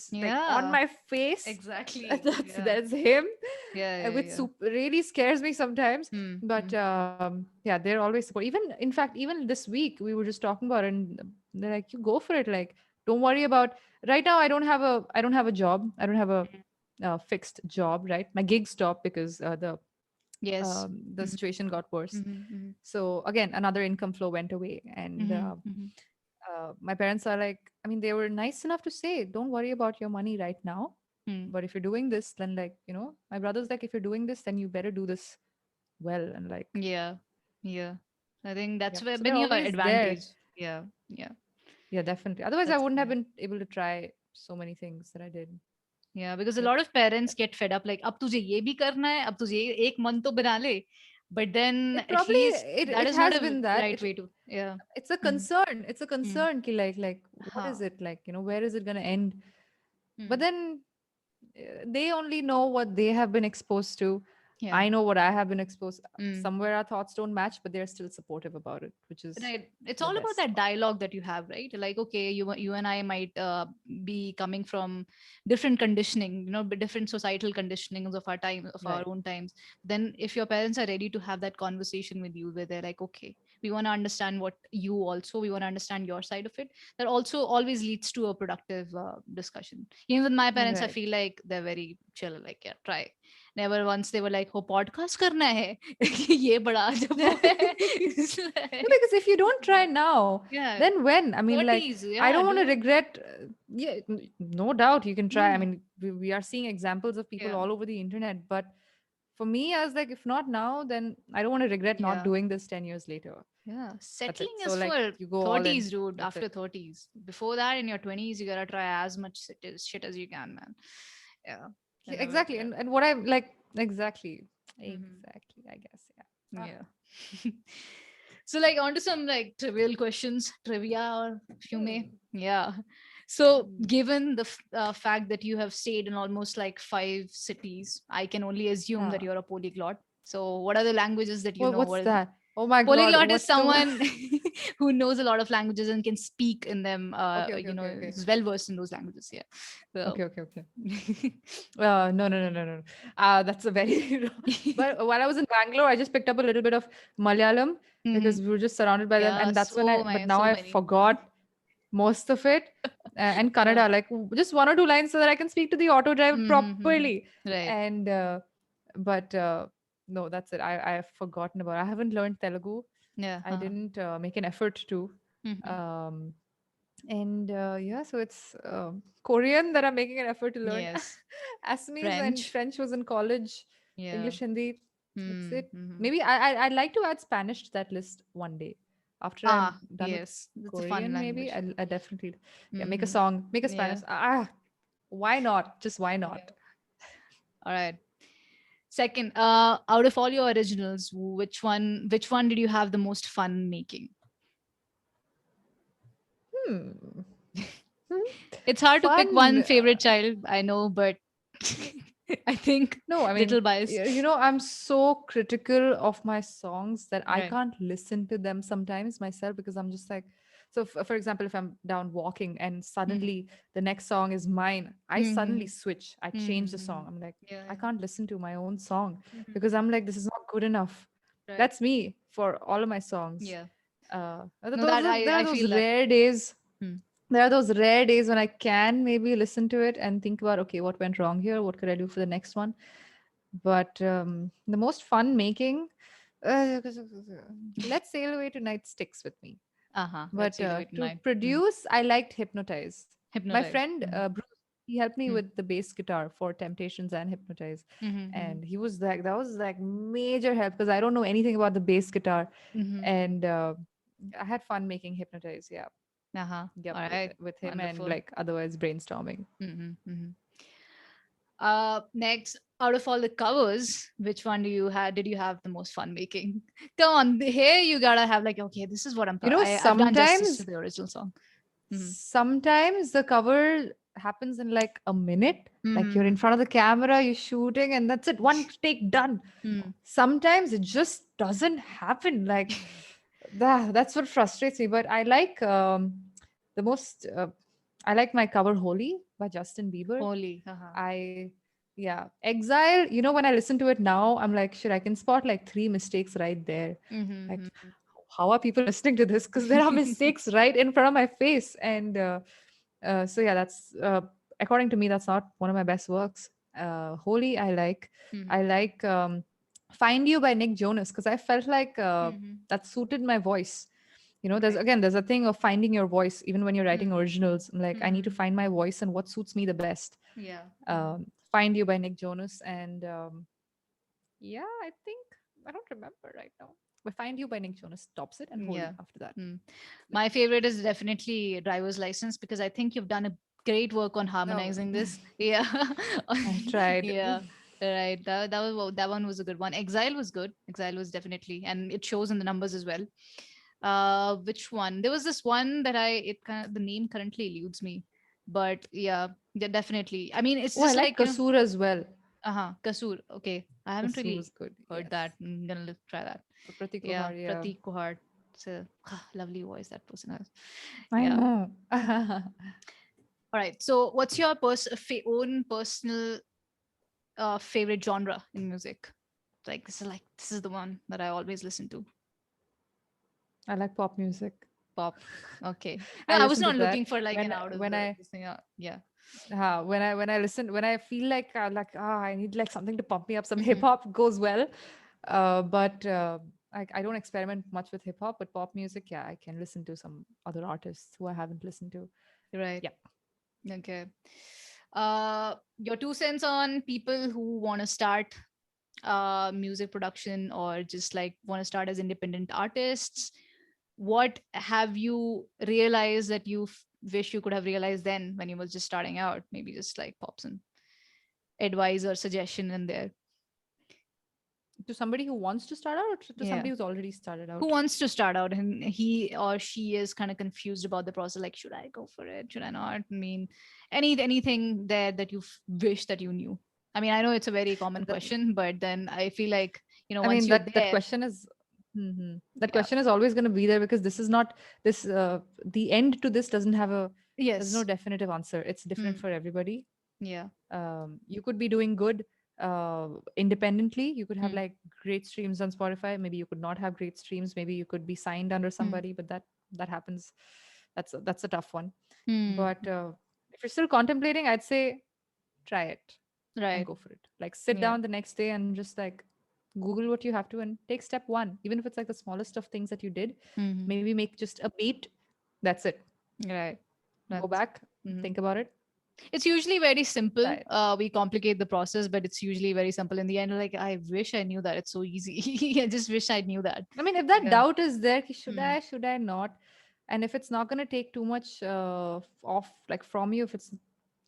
on Yeah, my face. exactly. Yeah. That's him, Yeah, yeah, which yeah. really scares me sometimes. Hmm. But Hmm. yeah, they're always support. Even in fact, even this week we were just talking about it, and they're like, "You go for it. Like, don't worry about." Right now, I don't have a job. I don't have a fixed job. Right, my gig stopped because Yes. the Mm-hmm. situation got worse. Mm-hmm. So again, another income flow went away, and Mm-hmm. Mm-hmm. my parents are like, I mean, they were nice enough to say, "Don't worry about your money right now. Mm-hmm. But if you're doing this, then like, my brother's like, if you're doing this, then you better do this well." And like, Yeah. Yeah. I think yeah, that's where so they're been your always there. advantage. Yeah. Yeah. Yeah, definitely. Otherwise, I That's wouldn't have great. been able to try so many things that I did. Yeah, because a But lot of parents get fed up, like, अब तुझे ये भी करना है, अब तुझे एक मन तो बना ले. But then it at probably least it that it is not has a been that. right way to. Yeah. It's a Mm. concern. It's a Mm. concern. Ki like what is Huh. it like? Where is it gonna end? But Mm. then they only know what they have been exposed to. Yeah. I know what I have been exposed. Mm. Somewhere our thoughts don't match, but they're still supportive about it, which is Right. It's the all about best that part. dialogue that you have, right? Like, okay, you and I might be coming from different conditioning, different societal conditionings of our time, of our Right. own times. Then, if your parents are ready to have that conversation with you, where they're like, okay, we want to understand what you also, we want to understand your side of it. That also always leads to a productive discussion. Even with my parents, I Right. feel like they're very chill. Like, yeah, try. Never once they were like, "Oh, podcast करना है." ये बड़ा जब वो है. It's No, like, because if you don't try now, yeah, then when? I mean, like, 30s, I yeah, don't want to dude. regret. Yeah, no doubt you can try. I Mm, mean, we are seeing examples of people yeah, all over the internet. But for me, I was like, if not now, then I don't want to regret not yeah, doing this 10 years later. yeah. That's it. Settling So, is like, for you go all in. 30s, dude. That's After it. 30s, before that, in your 20s, you gotta try as much shit as you can, man. Yeah, I Yeah, never exactly. regret. And what I like, exactly. Hmm. Exactly, I guess. Yeah. Yeah. So, like, on to some like trivial questions, trivia, or if you may. Hmm. Yeah. So, Hmm. given the fact that you have stayed in almost like 5 cities, I can only assume that Ah. you're a polyglot. So, what are the languages that you Well, know? what's What that? Oh my God. Polyglot is What's the. someone who knows a lot of languages and can speak in them. Okay, okay, okay, okay. Is well versed in those languages. Yeah. Okay, So. okay, okay. No, no, no, no, no. That's a very. But while I was in Bangalore, I just picked up a little bit of Malayalam Mhm. because we were just surrounded by them, Yeah. and that's when I. But now So I many. forgot most of it, and Yeah. Kannada, like just one or two lines, so that I can speak to the auto driver Mm-hmm. properly. Right. And but no, that's it. I've forgotten about. I haven't learned Telugu. Yeah. I didn't make an effort to. Mm-hmm. Um, and yeah, so it's Korean that I'm making an effort to learn. Yes. Assamese and French. French was in college. Yeah. English, Hindi. That's it. Mm-hmm. Maybe I'd like to add Spanish to that list one day. After I'm Ah, done with yes. It's a fun Korean, maybe language. I definitely, yeah, make a Mm-hmm. song, make a Spanish. Yeah. Why not? Just why Yeah. not? All right. Second, out of all your originals, which one did you have the most fun making? Hmm. Hmm. It's hard to pick Fun. one favorite child, I know, but I think No, I little mean, biased. I'm so critical of my songs that I Right. can't listen to them sometimes myself because I'm just like, so for example, if I'm down walking and Mm-hmm. suddenly the next song is mine, I suddenly Mm-hmm. switch, I change the Mm-hmm. song. I'm like, Yeah. I can't listen to my own song Mm-hmm. because I'm like, this is not good enough. Right. That's me for all of my songs. Yeah. No, Those that are, there are I those feel that. rare days. Mm. There are those rare days when I can maybe listen to it and think about, okay, what went wrong here? What could I do for the next one? But the most fun making, uh, let's sail away tonight sticks with me. Uh-huh. Let's But see it to tonight. Mm. produce, I liked Hypnotize. My Hypnotize. friend Mm. Bruce, he helped me Mm. with the bass guitar for Temptations and Hypnotize, Mm-hmm. and he was like, that was like major help because I don't know anything about the bass guitar, Mm-hmm. and I had fun making Hypnotize. Yeah, Uh-huh. yep, All right. with him and Wonderful. like otherwise brainstorming. Mm-hmm. Mm-hmm. Next, out of all the covers, which one did you have the most fun making? Come on, here you gotta have like, okay, this is what I'm You proud. know, I've done justice to the original song. Mm-hmm. sometimes the cover happens in like a minute. Like you're in Mm-hmm. front of the camera, you're shooting, and that's it. One take done. Mm-hmm. Sometimes it just doesn't happen. Like that's what frustrates me. But I like the most. I like my cover "Holy" by Justin Bieber. Holy. Uh-huh. I yeah, Exile. You know, when I listen to it now, I'm like, shit, I can spot like three mistakes right there. Like, Mm-hmm. how are people listening to this? Because there are mistakes right in front of my face. And so yeah, that's according to me, that's not one of my best works. Holy, I like. I Mm-hmm. like Find You by Nick Jonas because I felt like Mm-hmm. that suited my voice. You know, Right. there's a thing of finding your voice even when you're writing Mm-hmm. originals. I'm like, I need to Mm-hmm. find my voice and what suits me the best. Yeah. Mm-hmm. Find You by Nick Jonas, and yeah, I think I don't remember right now. But Find You by Nick Jonas tops it, and Yeah. Holy after that. Mm. My favorite is definitely driver's license because I think you've done a great work on No, harmonizing this. Yeah. I tried. Yeah. Right. That one was a good one. Exile was good. Exile was definitely, and it shows in the numbers as well. Which one? There was this one that it kind of the name currently eludes me, but yeah, definitely. I mean, it's Oh, I just like like Kasur as well. Kasur. Okay, I haven't Kasur was really good. heard Yes. that. I'm gonna try that. Pratik Yeah, Kuhar, yeah. Pratik Kuhar. It's a lovely voice that person has. I Yeah. know. All right. So, what's your own personal favorite genre in music? Like this is the one that I always listen to. I like pop music. Pop. Okay. No, I I was listen to not that looking for like when an out of when the I this thing. Yeah. when I listen when I feel like I need like something to pump me up. Some hip Hmm. hop goes well, but I don't experiment much with hip hop. But pop music, yeah, I can listen to some other artists who I haven't listened to. Right. Yeah. Okay. Your 2 cents on people who want to start music production or just like want to start as independent artists. What have you realized that you wish you could have realized then when you was just starting out? Maybe just like pop some advice or suggestion in there. To somebody who wants to start out, or to Yeah. somebody who's already started Who out. wants to start out and he or she is kind of confused about the process, like should I go for it, should I not? I mean, anything there that you wish that you knew. I mean, I know it's a very common That, question, but then I feel like, I once mean you're that there. question is that Yeah. question is always going to be there because this is not this the end to this doesn't have a there's no Yes. definitive answer. It's different Mm, for everybody. yeah. You could be doing good independently. You could have Mm, like great streams on Spotify. Maybe you could not have great streams. Maybe you could be signed under mm, somebody, but that happens. That's a tough one. mm, But if you're still contemplating, I'd say try it and right. go for it. Like sit Yeah. down the next day and just like Google what you have to and take step one, even if it's like the smallest of things that you did. Hmm. Maybe make just a beat. That's it. Right. Go That's. back, Mhm. think about it, It's usually very try simple. it. We complicate the process, but it's usually very simple. In the end, like, I wish I knew that. It's so easy. I just wish I knew that. I mean, if that Yeah. doubt is there, ki Mm. should I not? And if it's not going to take too much off like from you, if it's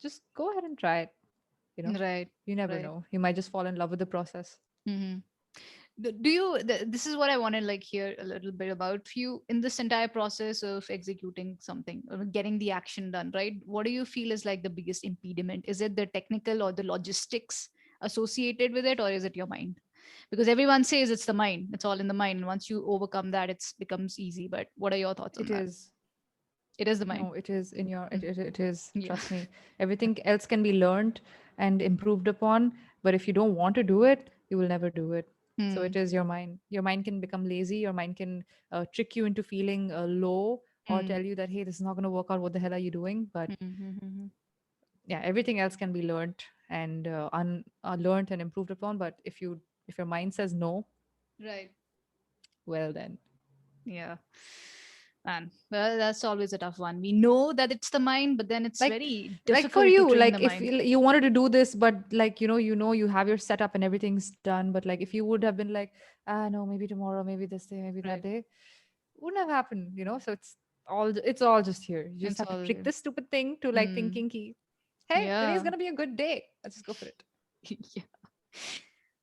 just go ahead and try it. You know, Right. you never Right. know. You might just fall in love with the process. Hmm. Do you? This is what I want to like hear a little bit about you in this entire process of executing something or getting the action done. Right? What do you feel is like the biggest impediment? Is it the technical or the logistics associated with it, or is it your mind? Because everyone says it's the mind. It's all in the mind. Once you overcome that, it becomes easy. But what are your thoughts on It that? is. It is the mind. No, it is in your, Mm. it is. Yeah. Trust me. Everything else can be learned and improved upon. But if you don't want to do it, you will never do it. So Mm. it is your mind. Your mind can become lazy. Your mind can trick you into feeling low or Mm. tell you that, hey, this is not going to work out. What the hell are you doing? But Mm. Mm. yeah, everything else can be learned and learned and improved upon. But if your mind says no, Right. well then. Yeah. Man, well, that's always a tough one. We know that it's the mind, but then it's like very like for difficult to you, train the like if mind. you wanted to do this, but like you have your setup and everything's done, but like if you would have been like, no, maybe tomorrow, maybe this day, maybe that Right. day, wouldn't have happened. So it's all just here. You just It's have to all. trick this stupid thing to like Mm. thinking key, hey, today's Yeah. gonna be a good day, let's just go for it. Yeah.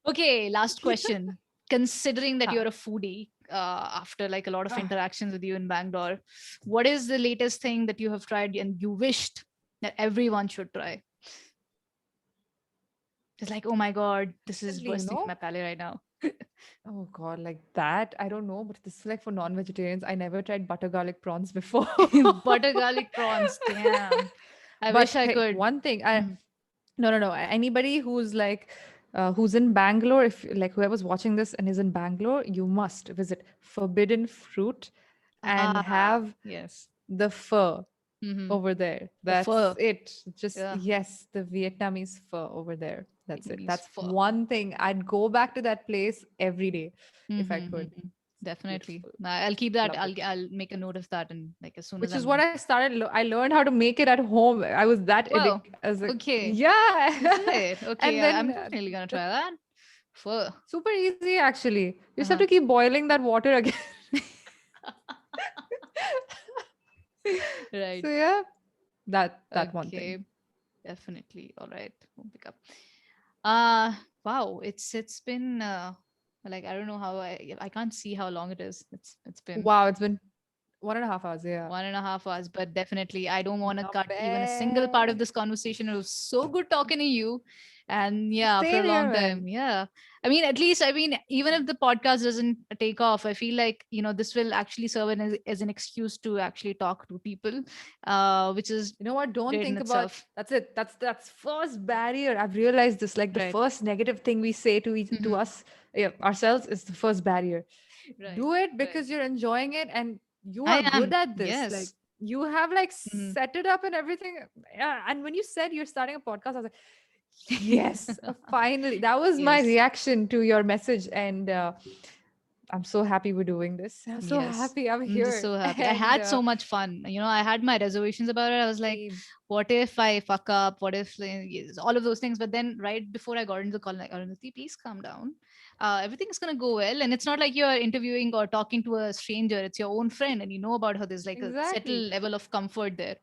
Okay, last question. Considering that Huh. you're a foodie, after like a lot of interactions with you in Bangalore, what is the latest thing that you have tried and you wished that everyone should try? It's like, oh my god, this is Recently, bursting in my palate right now. oh god, like that I don't know, but this is like for non-vegetarians. I never tried butter garlic prawns before. Butter garlic prawns. Damn. I But wish I hey, could. one thing, I Mhm. no, no, no. Anybody who's like, who's in Bangalore, if like whoever's watching this and is in Bangalore, you must visit Forbidden Fruit and Ah, have yes. the pho Hmm. over there. The That's pho. it. Just, Yeah. yes, the Vietnamese pho over there. That's it. Vietnamese That's pho. one thing. I'd go back to that place every day if I could. Mm-hmm. Definitely. Beautiful. I'll keep that. Love it. I'll make a note of that, and like as soon as Which is what I'm. I started. I learned how to make it at home. I was that Wow. addicted. I was like, Okay. Is yeah. it okay? And then I'm definitely gonna try that. Pho. super easy actually. You just have to Uh-huh. keep boiling that water again. Right. So yeah, that one thing. Okay. Definitely. All right. We'll pick up. Wow. It's been like I don't know how I can't see how long it is. It's been Wow, it's been 1.5 hours. Yeah, 1.5 hours, but definitely I don't want to not cut even a single part of bad. this conversation. It was so good talking to you. And yeah, after a Same here, long time. man. Yeah. I mean, at least, I mean, even if the podcast doesn't take off, I feel like, this will actually serve as an excuse to actually talk to people, which is You know what? Don't great in think about itself. that's it. That's first barrier. I've realized this. Like the Right. first negative thing we say to Hmm. us, yeah, ourselves is the first barrier. Right. Do it Right. because you're enjoying it and you are I good am. at this. Like Yes. you have like Mhm. set it up and everything. Yeah. And when you said you're starting a podcast, I was like, yes, finally. That was my Yes. reaction to your message. And I'm so happy we're doing this. I'm so Yes. happy I'm I'm just here. so happy. I And had so much fun. I had my reservations about it. I was like, same. what if I fuck up? What if yes, all of those things? But then right before I got into the call, like, Arundhati, please calm down. Everything is gonna go well. And it's not like you're interviewing or talking to a stranger. It's your own friend, and you know about her. There's like a Exactly. settled level of comfort there,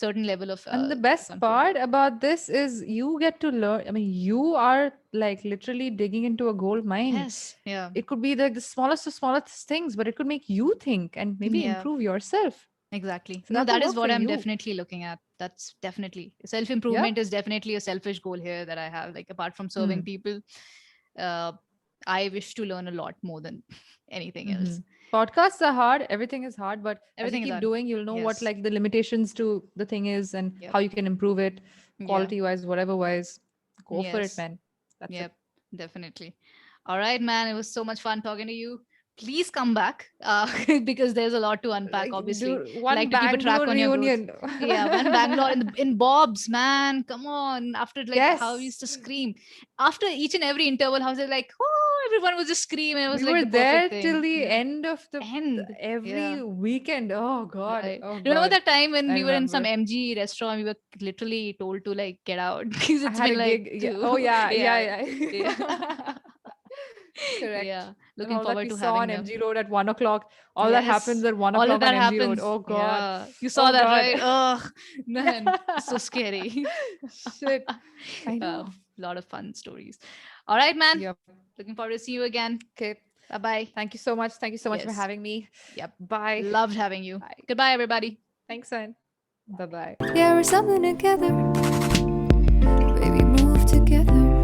certain level of And the best comfort there. part about this is you get to learn. I mean, you are like literally digging into a gold mine. Yes. Yeah. It could be like the smallest of smallest things, but it could make you think and maybe Yeah. improve yourself. Exactly. So No, that could that is work for what I'm you. definitely looking at. That's definitely self Yeah. improvement is definitely a selfish goal here that I have. Like apart from serving Mm. people, uh, I wish to learn a lot more than anything Hmm. else. Podcasts are hard. Everything is hard, but as you Everything is keep on. doing, you'll know what Yes. like the limitations to the thing is and Yep. how you can improve it, Yeah. quality wise, whatever wise. Go for it, Yes. man. That's it. Yep. Definitely. All right, man. It was so much fun talking to you. Please come back because there's a lot to unpack. Like, Obviously, do I one like to keep a track Bangalore on your growth. reunion. Yeah, one Bangalore in Bob's, man. Come on. After like how we Yes. used to scream after each and every interval, I was like, "Oh!" everyone was just screaming. It was We like were the there perfect till thing. the Yeah. end of End. every Yeah. weekend. Oh God. Right. Oh Remember God. that time when I we were in some remember. MG restaurant? We were literally told to like get out because I it's had a been like gig. Yeah. Oh two. yeah. Yeah. Yeah. Yeah. Yeah. Correct. Yeah. And Looking all that forward we to saw having on them. MG Road at 1 o'clock. All that happens Yes. at one All of o'clock on that MG Road. happens. Oh God. Yeah. You saw Oh that, God. right? Ugh, man. So scary. Shit. I A know. lot of fun stories. All right, man. Yep. Looking forward to see you again. Okay. Bye bye. Thank you so much. Thank you so much for Yes. having me. Yep. Bye. Loved having you. Bye. Goodbye, everybody. Thanks, son. Bye bye. Yeah, we're something together. Baby, move together.